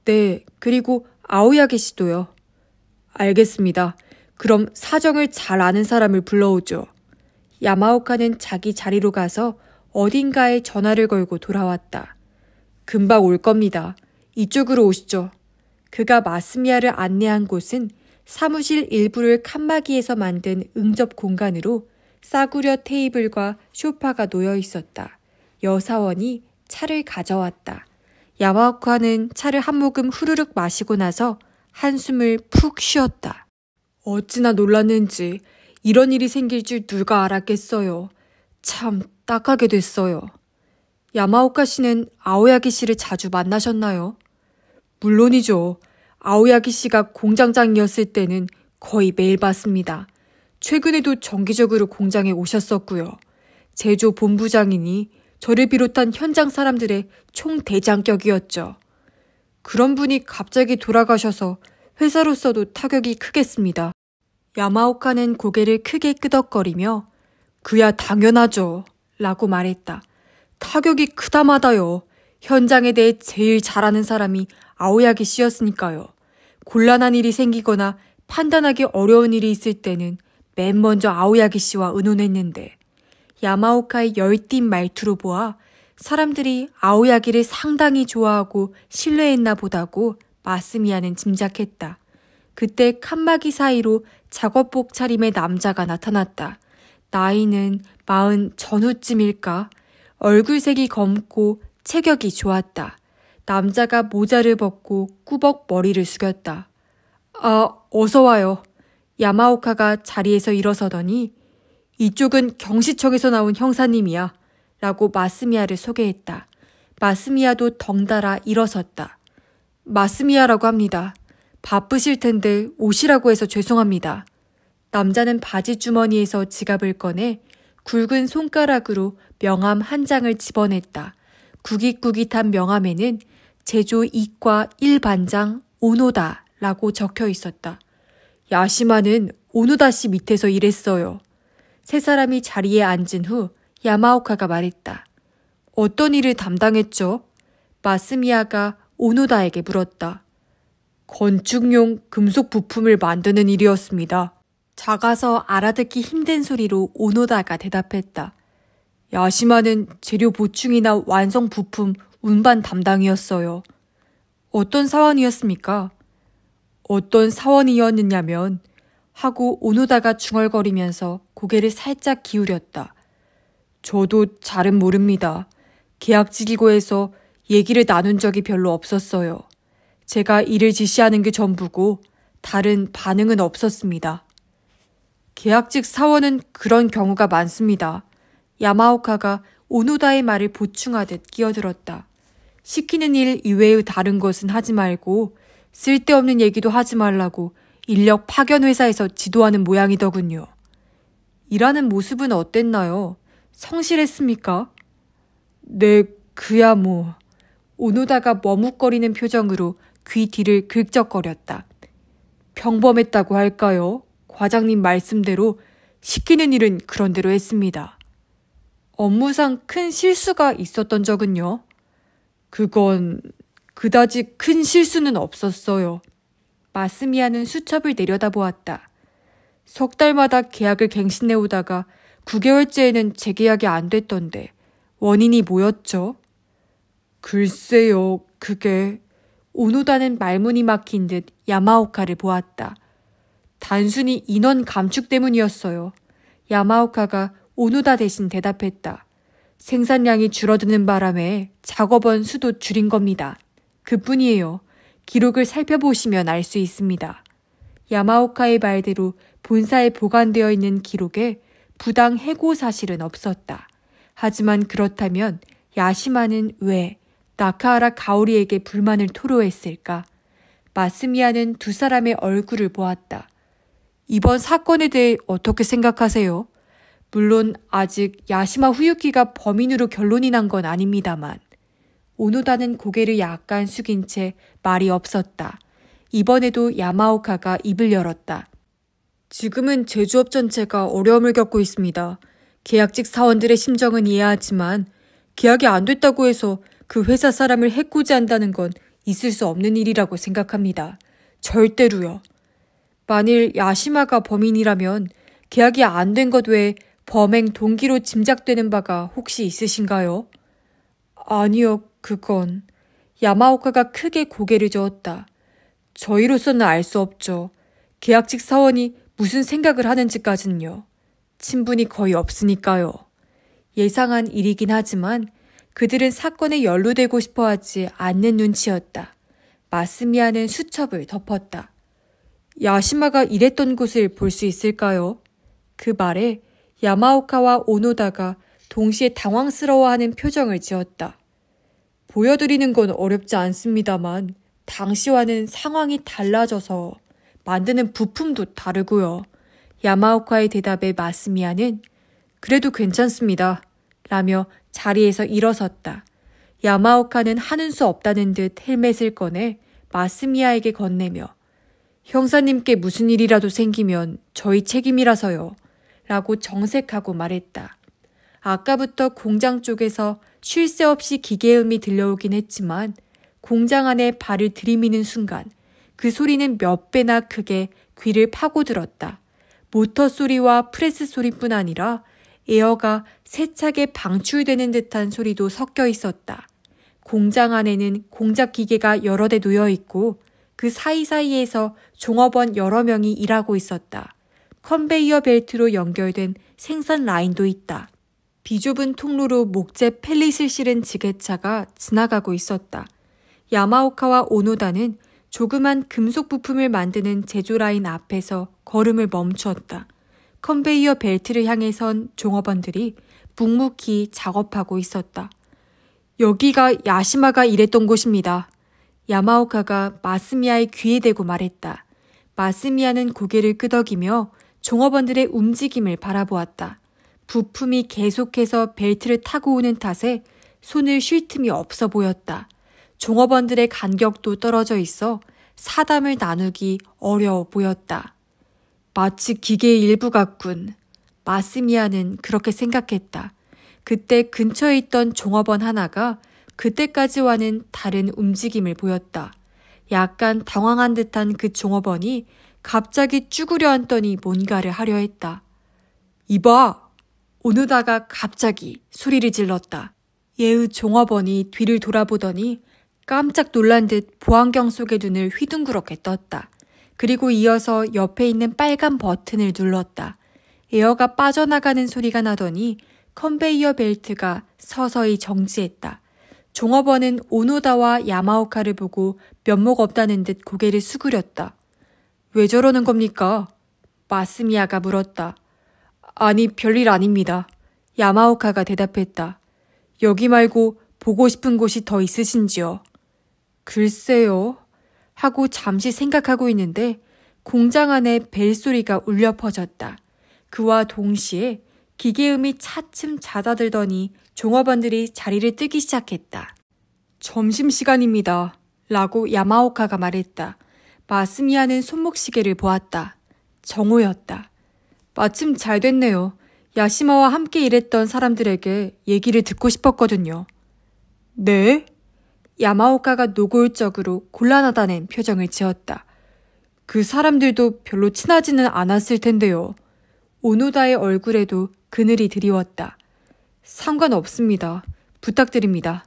네, 그리고 아오야기 씨도요. 알겠습니다. 그럼 사정을 잘 아는 사람을 불러오죠. 야마오카는 자기 자리로 가서 어딘가에 전화를 걸고 돌아왔다. 금방 올 겁니다. 이쪽으로 오시죠. 그가 마스미야를 안내한 곳은 사무실 일부를 칸막이에서 만든 응접 공간으로 싸구려 테이블과 소파가 놓여 있었다. 여사원이 차를 가져왔다. 야마오카는 차를 한 모금 후루룩 마시고 나서 한숨을 푹 쉬었다. 어찌나 놀랐는지 이런 일이 생길 줄 누가 알았겠어요. 참 딱하게 됐어요. 야마오카 씨는 아오야기 씨를 자주 만나셨나요? 물론이죠. 아오야기 씨가 공장장이었을 때는 거의 매일 봤습니다. 최근에도 정기적으로 공장에 오셨었고요. 제조 본부장이니 저를 비롯한 현장 사람들의 총대장격이었죠. 그런 분이 갑자기 돌아가셔서 회사로서도 타격이 크겠습니다. 야마오카는 고개를 크게 끄덕거리며 그야 당연하죠. 라고 말했다. 타격이 크다마다요. 현장에 대해 제일 잘하는 사람이 아오야기 씨였으니까요. 곤란한 일이 생기거나 판단하기 어려운 일이 있을 때는 맨 먼저 아오야기 씨와 의논했는데 야마오카의 열띤 말투로 보아 사람들이 아오야기를 상당히 좋아하고 신뢰했나 보다고 마스미야는 짐작했다. 그때 칸막이 사이로 작업복 차림의 남자가 나타났다. 나이는 40 전후쯤일까? 얼굴색이 검고 체격이 좋았다. 남자가 모자를 벗고 꾸벅 머리를 숙였다. 어서 와요. 야마오카가 자리에서 일어서더니 이쪽은 경시청에서 나온 형사님이야. 라고 마스미야를 소개했다. 마스미야도 덩달아 일어섰다. 마스미야라고 합니다. 바쁘실 텐데 오시라고 해서 죄송합니다. 남자는 바지 주머니에서 지갑을 꺼내 굵은 손가락으로 명함 한 장을 집어냈다. 구깃구깃한 명함에는 제조 2과 1반장 오노다라고 적혀 있었다. 야시마는 오노다 씨 밑에서 일했어요. 세 사람이 자리에 앉은 후 야마오카가 말했다. 어떤 일을 담당했죠? 마스미야가 오노다에게 물었다. 건축용 금속 부품을 만드는 일이었습니다. 작아서 알아듣기 힘든 소리로 오노다가 대답했다. 야시마는 재료 보충이나 완성 부품 운반 담당이었어요. 어떤 사원이었습니까? 어떤 사원이었느냐면 하고 오노다가 중얼거리면서 고개를 살짝 기울였다. 저도 잘은 모릅니다. 계약직이고해서 얘기를 나눈 적이 별로 없었어요. 제가 일을 지시하는 게 전부고 다른 반응은 없었습니다. 계약직 사원은 그런 경우가 많습니다. 야마오카가 오노다의 말을 보충하듯 끼어들었다. 시키는 일 이외의 다른 것은 하지 말고 쓸데없는 얘기도 하지 말라고 인력 파견 회사에서 지도하는 모양이더군요. 일하는 모습은 어땠나요? 성실했습니까? 네, 그야 뭐. 오노다가 머뭇거리는 표정으로 귀 뒤를 긁적거렸다. 평범했다고 할까요? 과장님 말씀대로 시키는 일은 그런대로 했습니다. 업무상 큰 실수가 있었던 적은요? 그건 그다지 큰 실수는 없었어요. 마스미야는 수첩을 내려다보았다. 석 달마다 계약을 갱신해오다가 9개월째에는 재계약이 안 됐던데 원인이 뭐였죠? 글쎄요, 그게... 오노다는 말문이 막힌 듯 야마오카를 보았다. 단순히 인원 감축 때문이었어요. 야마오카가 오노다 대신 대답했다. 생산량이 줄어드는 바람에 작업원 수도 줄인 겁니다. 그뿐이에요. 기록을 살펴보시면 알 수 있습니다. 야마오카의 말대로 본사에 보관되어 있는 기록에 부당 해고 사실은 없었다. 하지만 그렇다면 야시마는 왜 나카하라 가오리에게 불만을 토로했을까? 마스미야는 두 사람의 얼굴을 보았다. 이번 사건에 대해 어떻게 생각하세요? 물론 아직 야시마 후유키가 범인으로 결론이 난 건 아닙니다만. 오노다는 고개를 약간 숙인 채 말이 없었다. 이번에도 야마오카가 입을 열었다. 지금은 제조업 전체가 어려움을 겪고 있습니다. 계약직 사원들의 심정은 이해하지만 계약이 안 됐다고 해서 그 회사 사람을 해코지한다는 건 있을 수 없는 일이라고 생각합니다. 절대로요. 만일 야시마가 범인이라면 계약이 안 된 것 외에 범행 동기로 짐작되는 바가 혹시 있으신가요? 아니요, 그건... 야마오카가 크게 고개를 저었다. 저희로서는 알 수 없죠. 계약직 사원이 무슨 생각을 하는지까지는요. 친분이 거의 없으니까요. 예상한 일이긴 하지만 그들은 사건에 연루되고 싶어하지 않는 눈치였다. 마스미야는 수첩을 덮었다. 야시마가 일했던 곳을 볼 수 있을까요? 그 말에 야마오카와 오노다가 동시에 당황스러워하는 표정을 지었다. 보여드리는 건 어렵지 않습니다만 당시와는 상황이 달라져서 만드는 부품도 다르고요. 야마오카의 대답에 마스미야는 그래도 괜찮습니다. 라며 자리에서 일어섰다. 야마오카는 하는 수 없다는 듯 헬멧을 꺼내 마스미야에게 건네며 형사님께 무슨 일이라도 생기면 저희 책임이라서요. 라고 정색하고 말했다. 아까부터 공장 쪽에서 쉴 새 없이 기계음이 들려오긴 했지만 공장 안에 발을 들이미는 순간 그 소리는 몇 배나 크게 귀를 파고들었다. 모터 소리와 프레스 소리뿐 아니라 에어가 세차게 방출되는 듯한 소리도 섞여 있었다. 공장 안에는 공작 기계가 여러 대 놓여 있고 그 사이사이에서 종업원 여러 명이 일하고 있었다. 컨베이어 벨트로 연결된 생산 라인도 있다. 비좁은 통로로 목재 펠릿을 실은 지게차가 지나가고 있었다. 야마오카와 오노다는 조그만 금속 부품을 만드는 제조 라인 앞에서 걸음을 멈추었다. 컨베이어 벨트를 향해 선 종업원들이 묵묵히 작업하고 있었다. 여기가 야시마가 일했던 곳입니다. 야마오카가 마스미야의 귀에 대고 말했다. 마스미야는 고개를 끄덕이며 종업원들의 움직임을 바라보았다. 부품이 계속해서 벨트를 타고 오는 탓에 손을 쉴 틈이 없어 보였다. 종업원들의 간격도 떨어져 있어 사담을 나누기 어려워 보였다. 마치 기계의 일부 같군. 마스미야는 그렇게 생각했다. 그때 근처에 있던 종업원 하나가 그때까지와는 다른 움직임을 보였다. 약간 당황한 듯한 그 종업원이 갑자기 쭈그려 앉더니 뭔가를 하려 했다. 이봐! 오누다가 갑자기 소리를 질렀다. 예의 종업원이 뒤를 돌아보더니 깜짝 놀란 듯 보안경 속의 눈을 휘둥그렇게 떴다. 그리고 이어서 옆에 있는 빨간 버튼을 눌렀다. 에어가 빠져나가는 소리가 나더니 컨베이어 벨트가 서서히 정지했다. 종업원은 오노다와 야마오카를 보고 면목 없다는 듯 고개를 수그렸다. 왜 저러는 겁니까? 마스미야가 물었다. 아니, 별일 아닙니다. 야마오카가 대답했다. 여기 말고 보고 싶은 곳이 더 있으신지요? 글쎄요. 하고 잠시 생각하고 있는데 공장 안에 벨소리가 울려 퍼졌다. 그와 동시에 기계음이 차츰 잦아들더니 종업원들이 자리를 뜨기 시작했다. 점심시간입니다. 라고 야마오카가 말했다. 마스미야는 손목시계를 보았다. 정오였다. 마침 잘 됐네요. 야시마와 함께 일했던 사람들에게 얘기를 듣고 싶었거든요. 네? 야마오카가 노골적으로 곤란하다는 표정을 지었다. 그 사람들도 별로 친하지는 않았을 텐데요. 오노다의 얼굴에도 그늘이 드리웠다. 상관없습니다. 부탁드립니다.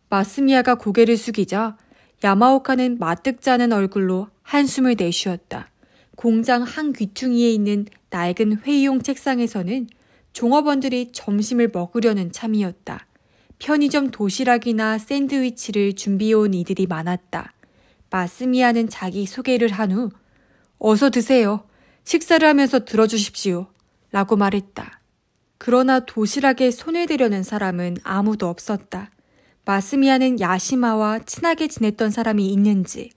마스미야가 고개를 숙이자 야마오카는 마뜩지 않은 얼굴로 한숨을 내쉬었다. 공장 한 귀퉁이에 있는 낡은 회의용 책상에서는 종업원들이 점심을 먹으려는 참이었다. 편의점 도시락이나 샌드위치를 준비해온 이들이 많았다. 마스미야는 자기 소개를 한 후 어서 드세요. 식사를 하면서 들어주십시오. 라고 말했다. 그러나 도시락에 손을 대려는 사람은 아무도 없었다. 마스미야는 야시마와 친하게 지냈던 사람이 있는지,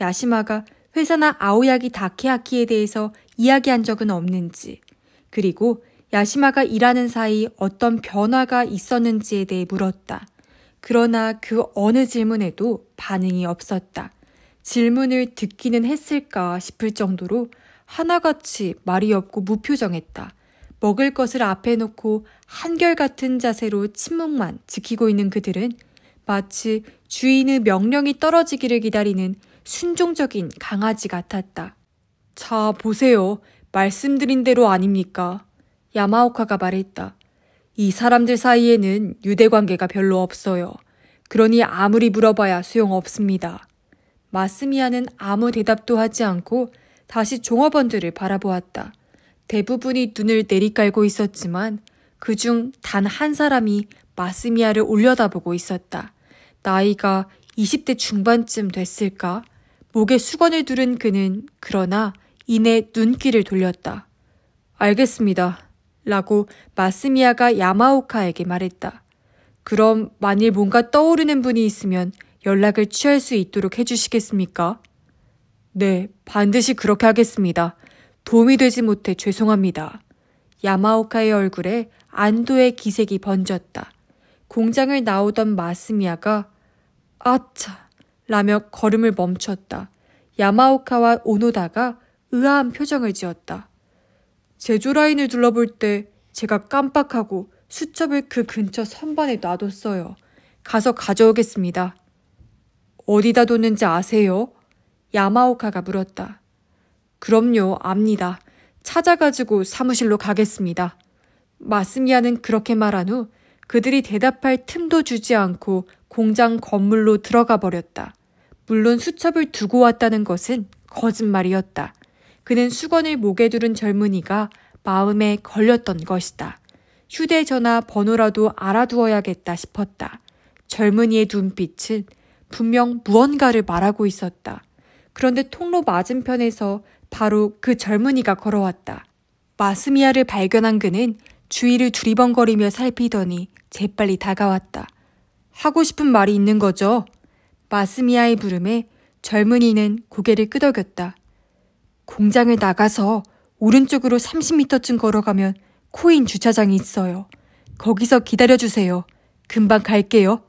야시마가 회사나 아오야기 다케야키에 대해서 이야기한 적은 없는지, 그리고 야시마가 일하는 사이 어떤 변화가 있었는지에 대해 물었다. 그러나 그 어느 질문에도 반응이 없었다. 질문을 듣기는 했을까 싶을 정도로 하나같이 말이 없고 무표정했다. 먹을 것을 앞에 놓고 한결같은 자세로 침묵만 지키고 있는 그들은 마치 주인의 명령이 떨어지기를 기다리는 순종적인 강아지 같았다. 자, 보세요. 말씀드린 대로 아닙니까? 야마오카가 말했다. 이 사람들 사이에는 유대관계가 별로 없어요. 그러니 아무리 물어봐야 소용없습니다. 마스미야는 아무 대답도 하지 않고 다시 종업원들을 바라보았다. 대부분이 눈을 내리깔고 있었지만 그중 단 한 사람이 마스미야를 올려다보고 있었다. 나이가 20대 중반쯤 됐을까? 목에 수건을 두른 그는 그러나 이내 눈길을 돌렸다. 알겠습니다. 라고 마스미야가 야마오카에게 말했다. 그럼 만일 뭔가 떠오르는 분이 있으면 연락을 취할 수 있도록 해주시겠습니까? 네, 반드시 그렇게 하겠습니다. 도움이 되지 못해 죄송합니다. 야마오카의 얼굴에 안도의 기색이 번졌다. 공장을 나오던 마스미야가 아차 라며 걸음을 멈췄다. 야마오카와 오노다가 의아한 표정을 지었다. 제조 라인을 둘러볼 때 제가 깜빡하고 수첩을 그 근처 선반에 놔뒀어요. 가서 가져오겠습니다. 어디다 뒀는지 아세요? 야마오카가 물었다. 그럼요, 압니다. 찾아가지고 사무실로 가겠습니다. 마스미야는 그렇게 말한 후 그들이 대답할 틈도 주지 않고 공장 건물로 들어가 버렸다. 물론 수첩을 두고 왔다는 것은 거짓말이었다. 그는 수건을 목에 두른 젊은이가 마음에 걸렸던 것이다. 휴대전화 번호라도 알아두어야겠다 싶었다. 젊은이의 눈빛은 분명 무언가를 말하고 있었다. 그런데 통로 맞은편에서 바로 그 젊은이가 걸어왔다. 마스미야를 발견한 그는 주위를 두리번거리며 살피더니 재빨리 다가왔다. 하고 싶은 말이 있는 거죠? 마스미야의 물음에 젊은이는 고개를 끄덕였다. 공장을 나가서 오른쪽으로 30m쯤 걸어가면 코인 주차장이 있어요. 거기서 기다려주세요. 금방 갈게요.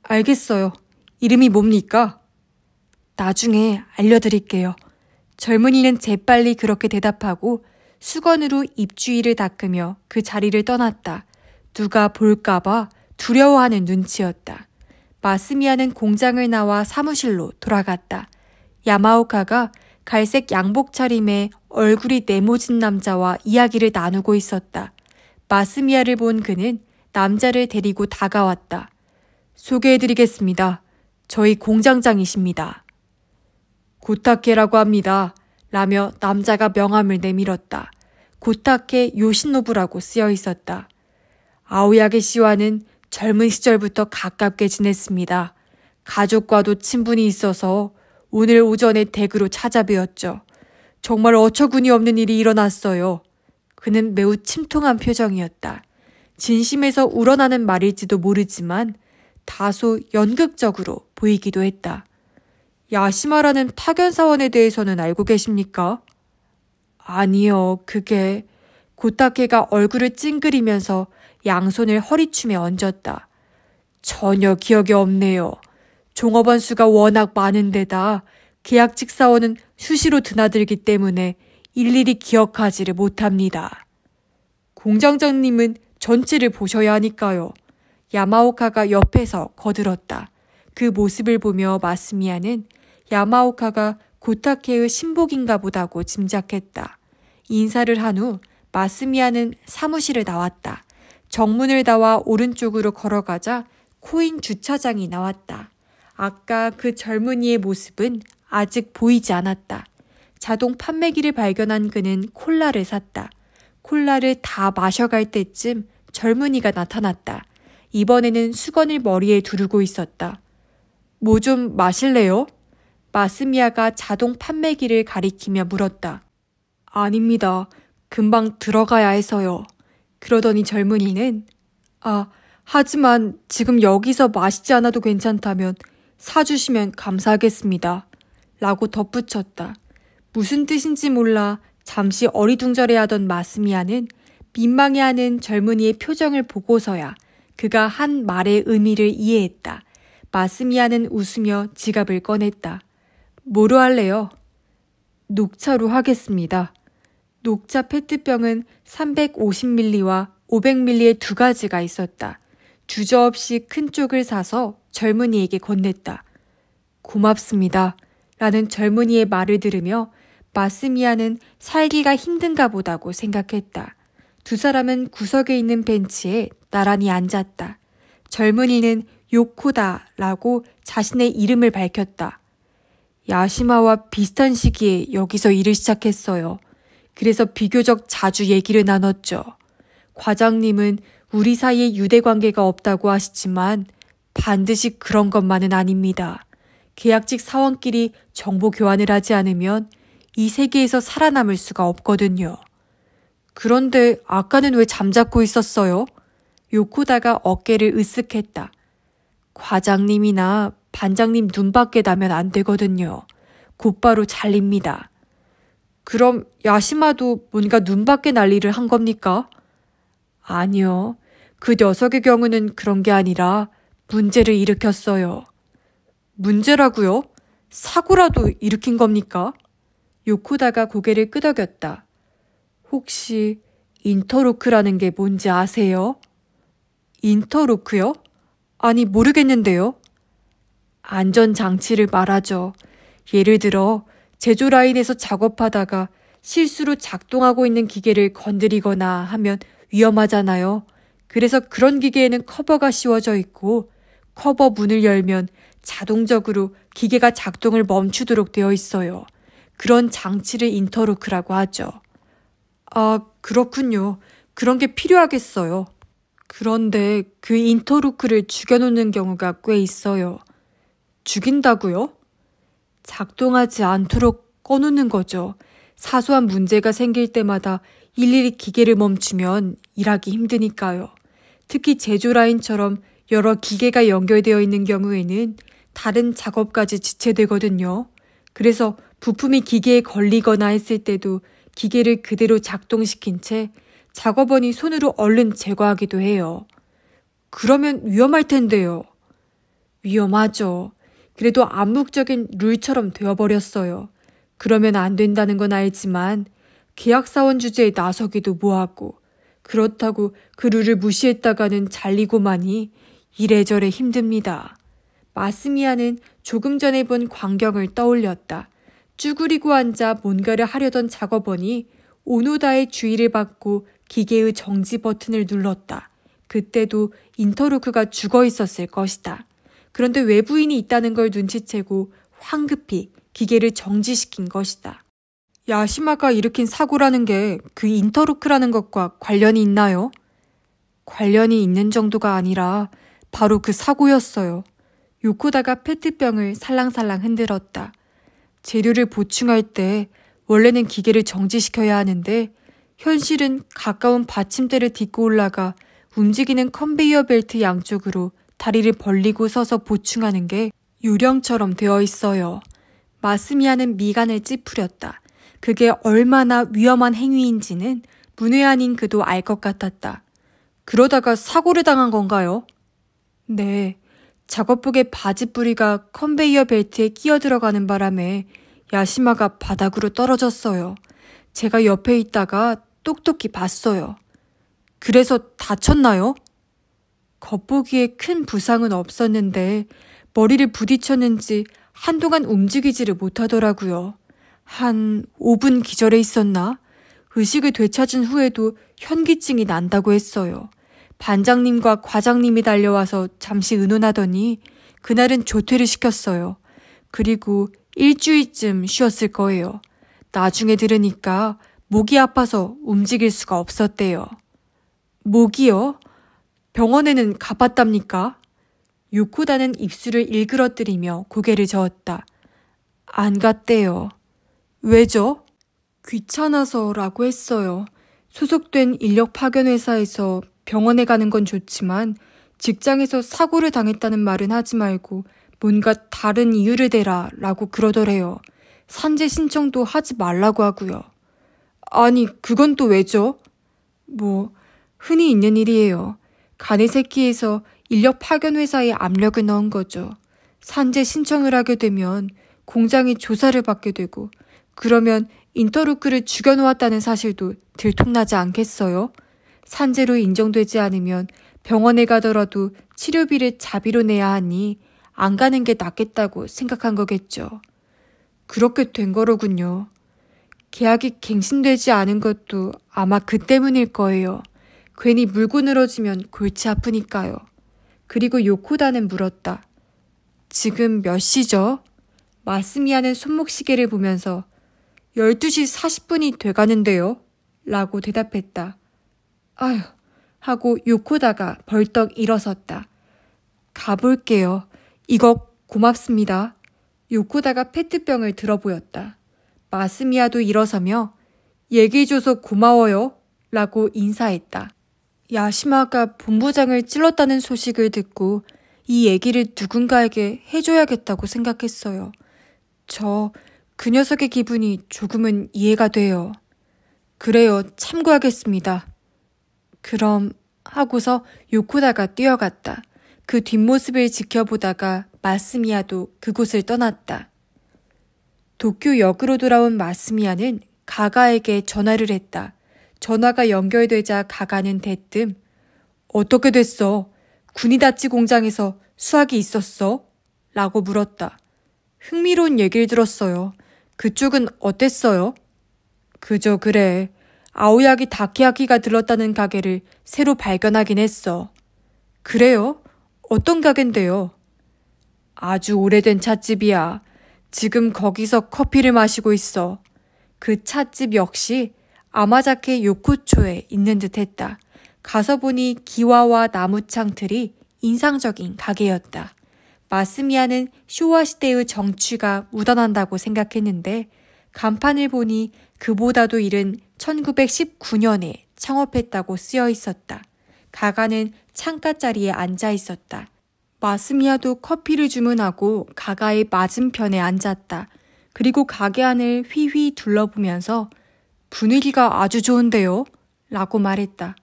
알겠어요. 이름이 뭡니까? 나중에 알려드릴게요. 젊은이는 재빨리 그렇게 대답하고 수건으로 입주위를 닦으며 그 자리를 떠났다. 누가 볼까봐 두려워하는 눈치였다. 마스미야는 공장을 나와 사무실로 돌아갔다. 야마오카가 갈색 양복 차림에 얼굴이 네모진 남자와 이야기를 나누고 있었다. 마스미야를 본 그는 남자를 데리고 다가왔다. 소개해드리겠습니다. 저희 공장장이십니다. 고타케라고 합니다. 라며 남자가 명함을 내밀었다. 고타케 요시노부라고 쓰여 있었다. 아오야게 씨와는 젊은 시절부터 가깝게 지냈습니다. 가족과도 친분이 있어서 오늘 오전에 댁으로 찾아뵈었죠. 정말 어처구니 없는 일이 일어났어요. 그는 매우 침통한 표정이었다. 진심에서 우러나는 말일지도 모르지만 다소 연극적으로 보이기도 했다. 야시마라는 파견 사원에 대해서는 알고 계십니까? 아니요, 그게... 고타케가 얼굴을 찡그리면서 양손을 허리춤에 얹었다. 전혀 기억이 없네요. 종업원 수가 워낙 많은 데다 계약직 사원은 수시로 드나들기 때문에 일일이 기억하지를 못합니다. 공장장님은 전체를 보셔야 하니까요. 야마오카가 옆에서 거들었다. 그 모습을 보며 마스미야는 야마오카가 고타케의 신복인가 보다고 짐작했다. 인사를 한 후 마스미야는 사무실을 나왔다. 정문을 나와 오른쪽으로 걸어가자 코인 주차장이 나왔다. 아까 그 젊은이의 모습은 아직 보이지 않았다. 자동 판매기를 발견한 그는 콜라를 샀다. 콜라를 다 마셔갈 때쯤 젊은이가 나타났다. 이번에는 수건을 머리에 두르고 있었다. 뭐 좀 마실래요? 마스미야가 자동 판매기를 가리키며 물었다. 아닙니다. 금방 들어가야 해서요. 그러더니 젊은이는 하지만 지금 여기서 마시지 않아도 괜찮다면 사주시면 감사하겠습니다. 라고 덧붙였다. 무슨 뜻인지 몰라 잠시 어리둥절해하던 마스미야는 민망해하는 젊은이의 표정을 보고서야 그가 한 말의 의미를 이해했다. 마스미야는 웃으며 지갑을 꺼냈다. 뭐로 할래요? 녹차로 하겠습니다. 녹차 페트병은 350ml와 500ml의 두 가지가 있었다. 주저없이 큰 쪽을 사서 젊은이에게 건넸다. 고맙습니다. 라는 젊은이의 말을 들으며 마스미야는 살기가 힘든가 보다고 생각했다. 두 사람은 구석에 있는 벤치에 나란히 앉았다. 젊은이는 요코다라고 자신의 이름을 밝혔다. 야시마와 비슷한 시기에 여기서 일을 시작했어요. 그래서 비교적 자주 얘기를 나눴죠. 과장님은 우리 사이에 유대관계가 없다고 하시지만 반드시 그런 것만은 아닙니다. 계약직 사원끼리 정보 교환을 하지 않으면 이 세계에서 살아남을 수가 없거든요. 그런데 아까는 왜 잠자코 있었어요? 요코다가 어깨를 으쓱했다. 과장님이나 반장님 눈밖에 나면 안 되거든요. 곧바로 잘립니다. 그럼 야시마도 뭔가 눈밖에 날 일을 한 겁니까? 아니요. 그 녀석의 경우는 그런 게 아니라 문제를 일으켰어요. 문제라고요? 사고라도 일으킨 겁니까? 요코다가 고개를 끄덕였다. 혹시 인터로크라는 게 뭔지 아세요? 인터로크요? 아니, 모르겠는데요. 안전장치를 말하죠. 예를 들어 제조 라인에서 작업하다가 실수로 작동하고 있는 기계를 건드리거나 하면 위험하잖아요. 그래서 그런 기계에는 커버가 씌워져 있고 커버 문을 열면 자동적으로 기계가 작동을 멈추도록 되어 있어요. 그런 장치를 인터로크라고 하죠. 아, 그렇군요. 그런 게 필요하겠어요. 그런데 그 인터로크를 죽여놓는 경우가 꽤 있어요. 죽인다고요? 작동하지 않도록 꺼놓는 거죠. 사소한 문제가 생길 때마다 일일이 기계를 멈추면 일하기 힘드니까요. 특히 제조 라인처럼 여러 기계가 연결되어 있는 경우에는 다른 작업까지 지체되거든요. 그래서 부품이 기계에 걸리거나 했을 때도 기계를 그대로 작동시킨 채 작업원이 손으로 얼른 제거하기도 해요. 그러면 위험할 텐데요. 위험하죠. 그래도 암묵적인 룰처럼 되어버렸어요. 그러면 안 된다는 건 알지만 계약사원 주제에 나서기도 뭐하고 그렇다고 그 룰을 무시했다가는 잘리고만이 이래저래 힘듭니다. 마스미야는 조금 전에 본 광경을 떠올렸다. 쭈그리고 앉아 뭔가를 하려던 작업원이 오노다의 주의를 받고 기계의 정지 버튼을 눌렀다. 그때도 인터루크가 죽어 있었을 것이다. 그런데 외부인이 있다는 걸 눈치채고 황급히 기계를 정지시킨 것이다. 야시마가 일으킨 사고라는 게 그 인터루크라는 것과 관련이 있나요? 관련이 있는 정도가 아니라 바로 그 사고였어요. 요코다가 페트병을 살랑살랑 흔들었다. 재료를 보충할 때 원래는 기계를 정지시켜야 하는데 현실은 가까운 받침대를 딛고 올라가 움직이는 컨베이어 벨트 양쪽으로 다리를 벌리고 서서 보충하는 게 요령처럼 되어 있어요. 마스미야는 미간을 찌푸렸다. 그게 얼마나 위험한 행위인지는 문외한인 그도 알 것 같았다. 그러다가 사고를 당한 건가요? 네. 작업복의 바지뿌리가 컨베이어 벨트에 끼어 들어가는 바람에 야시마가 바닥으로 떨어졌어요. 제가 옆에 있다가 똑똑히 봤어요. 그래서 다쳤나요? 겉보기에 큰 부상은 없었는데 머리를 부딪혔는지 한동안 움직이지를 못하더라고요. 한 5분 기절해 있었나? 의식을 되찾은 후에도 현기증이 난다고 했어요. 반장님과 과장님이 달려와서 잠시 의논하더니 그날은 조퇴를 시켰어요. 그리고 일주일쯤 쉬었을 거예요. 나중에 들으니까 목이 아파서 움직일 수가 없었대요. 목이요? 병원에는 가봤답니까? 요코다는 입술을 일그러뜨리며 고개를 저었다. 안 갔대요. 왜죠? 귀찮아서라고 했어요. 소속된 인력 파견 회사에서 병원에 가는 건 좋지만 직장에서 사고를 당했다는 말은 하지 말고 뭔가 다른 이유를 대라 라고 그러더래요. 산재 신청도 하지 말라고 하고요. 아니, 그건 또 왜죠? 뭐, 흔히 있는 일이에요. 가네세키에서 인력 파견 회사에 압력을 넣은 거죠. 산재 신청을 하게 되면 공장이 조사를 받게 되고 그러면 인터루크를 죽여놓았다는 사실도 들통나지 않겠어요? 산재로 인정되지 않으면 병원에 가더라도 치료비를 자비로 내야 하니 안 가는 게 낫겠다고 생각한 거겠죠. 그렇게 된 거로군요. 계약이 갱신되지 않은 것도 아마 그 때문일 거예요. 괜히 물고 늘어지면 골치 아프니까요. 그리고 요코다는 물었다. 지금 몇 시죠? 마스미야는 손목시계를 보면서 12시 40분이 돼가는데요. 라고 대답했다. 아휴 하고 요코다가 벌떡 일어섰다. 가볼게요. 이거 고맙습니다. 요코다가 페트병을 들어보였다. 마스미야도 일어서며 얘기해줘서 고마워요. 라고 인사했다. 야시마가 본부장을 찔렀다는 소식을 듣고 이 얘기를 누군가에게 해줘야겠다고 생각했어요. 그 녀석의 기분이 조금은 이해가 돼요. 그래요, 참고하겠습니다. 그럼 하고서 요코다가 뛰어갔다. 그 뒷모습을 지켜보다가 마스미야도 그곳을 떠났다. 도쿄역으로 돌아온 마스미야는 가가에게 전화를 했다. 전화가 연결되자 가가는 대뜸 어떻게 됐어? 구니다치 공장에서 수학이 있었어? 라고 물었다. 흥미로운 얘기를 들었어요. 그쪽은 어땠어요? 그저 그래. 아오야기 다케야키가 들렀다는 가게를 새로 발견하긴 했어. 그래요? 어떤 가게인데요? 아주 오래된 찻집이야. 지금 거기서 커피를 마시고 있어. 그 찻집 역시 아마자케 요코초에 있는 듯 했다. 가서 보니 기와와 나무창틀이 인상적인 가게였다. 마스미야는 쇼와 시대의 정취가 묻어난다고 생각했는데 간판을 보니 그보다도 이른 1919년에 창업했다고 쓰여 있었다. 가가는 창가 자리에 앉아 있었다. 마스미야도 커피를 주문하고 가가의 맞은편에 앉았다. 그리고 가게 안을 휘휘 둘러보면서 분위기가 아주 좋은데요? 라고 말했다.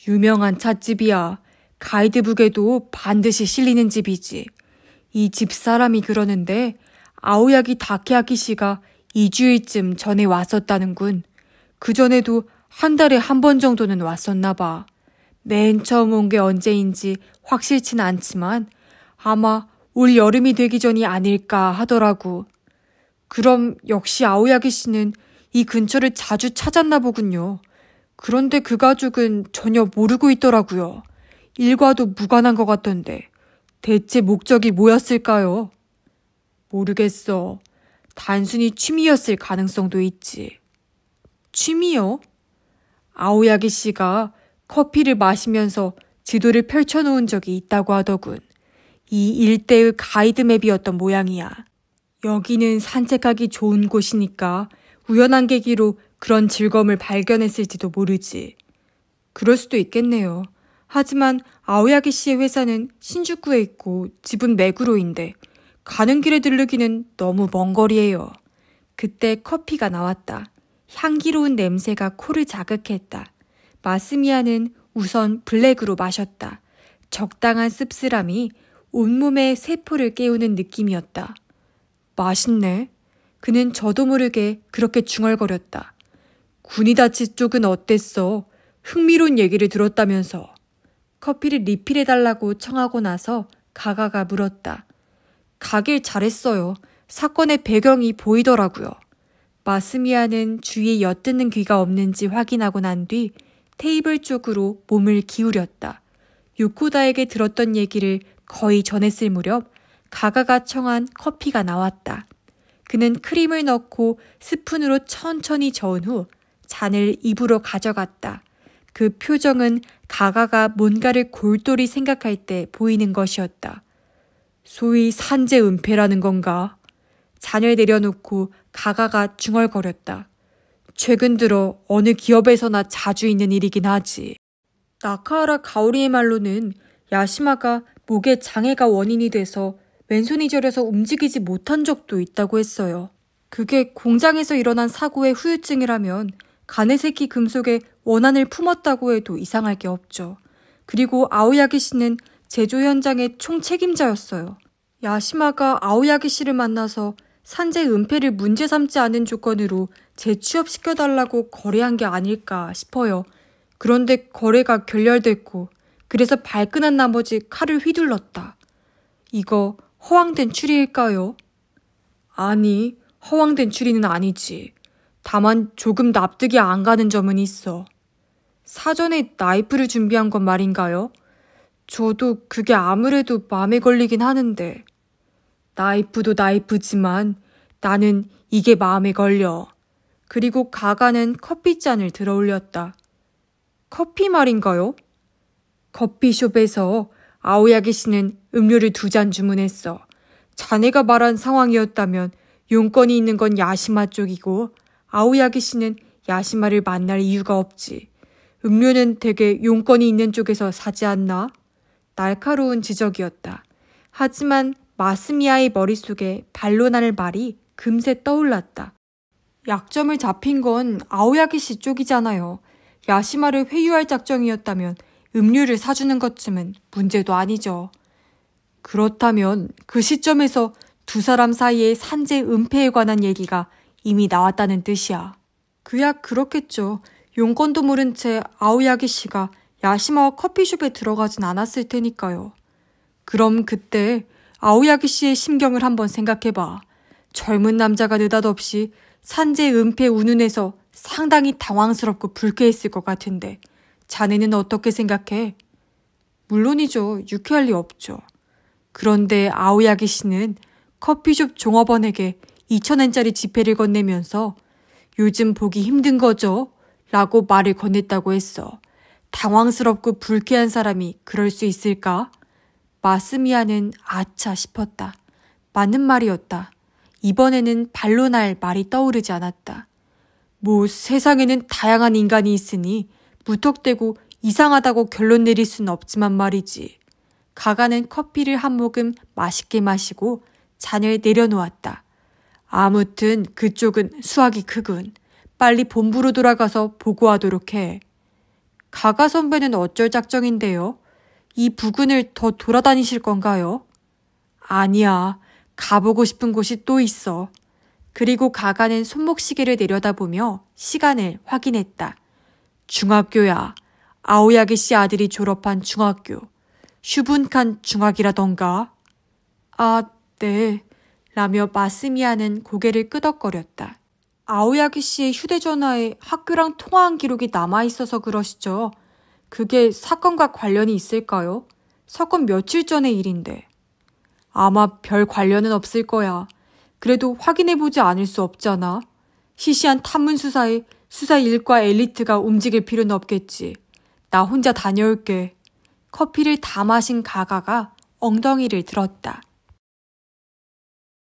유명한 찻집이야. 가이드북에도 반드시 실리는 집이지. 이 집사람이 그러는데 아오야기 다케야키 씨가 2주일쯤 전에 왔었다는군. 그전에도 한 달에 한 번 정도는 왔었나 봐. 맨 처음 온 게 언제인지 확실치는 않지만 아마 올 여름이 되기 전이 아닐까 하더라고. 그럼 역시 아오야기 씨는 이 근처를 자주 찾았나 보군요. 그런데 그 가족은 전혀 모르고 있더라고요. 일과도 무관한 것 같던데 대체 목적이 뭐였을까요? 모르겠어. 단순히 취미였을 가능성도 있지. 취미요? 아오야기 씨가 커피를 마시면서 지도를 펼쳐놓은 적이 있다고 하더군. 이 일대의 가이드맵이었던 모양이야. 여기는 산책하기 좋은 곳이니까 우연한 계기로 그런 즐거움을 발견했을지도 모르지. 그럴 수도 있겠네요. 하지만 아오야기 씨의 회사는 신주쿠에 있고 집은 메구로인데 가는 길에 들르기는 너무 먼 거리예요. 그때 커피가 나왔다. 향기로운 냄새가 코를 자극했다. 마스미야는 우선 블랙으로 마셨다. 적당한 씁쓸함이 온몸의 세포를 깨우는 느낌이었다. 맛있네. 그는 저도 모르게 그렇게 중얼거렸다. 구니다치 쪽은 어땠어? 흥미로운 얘기를 들었다면서. 커피를 리필해달라고 청하고 나서 가가가 물었다. 가길 잘했어요. 사건의 배경이 보이더라고요. 마스미야는 주위에 엿듣는 귀가 없는지 확인하고 난 뒤 테이블 쪽으로 몸을 기울였다. 요코다에게 들었던 얘기를 거의 전했을 무렵 가가가 청한 커피가 나왔다. 그는 크림을 넣고 스푼으로 천천히 저은 후 잔을 입으로 가져갔다. 그 표정은 가가가 뭔가를 골똘히 생각할 때 보이는 것이었다. 소위 산재 은폐라는 건가? 잔을 내려놓고 가가가 중얼거렸다. 최근 들어 어느 기업에서나 자주 있는 일이긴 하지. 나카하라 가오리의 말로는 야시마가 목에 장애가 원인이 돼서 왼손이 저려서 움직이지 못한 적도 있다고 했어요. 그게 공장에서 일어난 사고의 후유증이라면 가네세키 금속에 원한을 품었다고 해도 이상할 게 없죠. 그리고 아오야기 씨는 제조 현장의 총책임자였어요. 야시마가 아오야기 씨를 만나서 산재 은폐를 문제 삼지 않은 조건으로 재취업시켜달라고 거래한 게 아닐까 싶어요. 그런데 거래가 결렬됐고 그래서 발끈한 나머지 칼을 휘둘렀다. 이거 허황된 추리일까요? 아니, 허황된 추리는 아니지. 다만 조금 납득이 안 가는 점은 있어. 사전에 나이프를 준비한 건 말인가요? 저도 그게 아무래도 마음에 걸리긴 하는데. 나이프도 나이프지만 나는 이게 마음에 걸려. 그리고 가가는 커피잔을 들어 올렸다. 커피 말인가요? 커피숍에서 아오야기 씨는 음료를 2잔 주문했어. 자네가 말한 상황이었다면 용건이 있는 건 야시마 쪽이고 아오야기 씨는 야시마를 만날 이유가 없지. 음료는 대개 용건이 있는 쪽에서 사지 않나? 날카로운 지적이었다. 하지만 마스미야의 머릿속에 반론할 말이 금세 떠올랐다. 약점을 잡힌 건 아오야기 씨 쪽이잖아요. 야시마를 회유할 작정이었다면 음료를 사주는 것쯤은 문제도 아니죠. 그렇다면 그 시점에서 두 사람 사이의 산재 은폐에 관한 얘기가 이미 나왔다는 뜻이야. 그야 그렇겠죠. 용건도 모른 채 아오야기 씨가 야시마와 커피숍에 들어가진 않았을 테니까요. 그럼 그때 아오야기 씨의 심경을 한번 생각해봐. 젊은 남자가 느닷없이 산재 은폐 운운해서 상당히 당황스럽고 불쾌했을 것 같은데 자네는 어떻게 생각해? 물론이죠. 유쾌할 리 없죠. 그런데 아오야기 씨는 커피숍 종업원에게 2,000엔짜리 지폐를 건네면서 요즘 보기 힘든 거죠? 라고 말을 건넸다고 했어. 당황스럽고 불쾌한 사람이 그럴 수 있을까? 마스미야는 아차 싶었다. 맞는 말이었다. 이번에는 반론할 말이 떠오르지 않았다. 뭐 세상에는 다양한 인간이 있으니 무턱대고 이상하다고 결론 내릴 수는 없지만 말이지. 가가는 커피를 한 모금 맛있게 마시고 잔을 내려놓았다. 아무튼 그쪽은 수학이 크군. 빨리 본부로 돌아가서 보고하도록 해. 가가 선배는 어쩔 작정인데요? 이 부근을 더 돌아다니실 건가요? 아니야. 가보고 싶은 곳이 또 있어. 그리고 가가는 손목시계를 내려다보며 시간을 확인했다. 중학교야. 아오야기 씨 아들이 졸업한 중학교. 슈분칸 중학이라던가. 아, 네. 라며 마스미야는 고개를 끄덕거렸다. 아오야기 씨의 휴대전화에 학교랑 통화한 기록이 남아있어서 그러시죠. 그게 사건과 관련이 있을까요? 사건 며칠 전의 일인데. 아마 별 관련은 없을 거야. 그래도 확인해보지 않을 수 없잖아. 시시한 탐문 수사에 수사 일과 엘리트가 움직일 필요는 없겠지. 나 혼자 다녀올게. 커피를 다 마신 가가가 엉덩이를 들었다.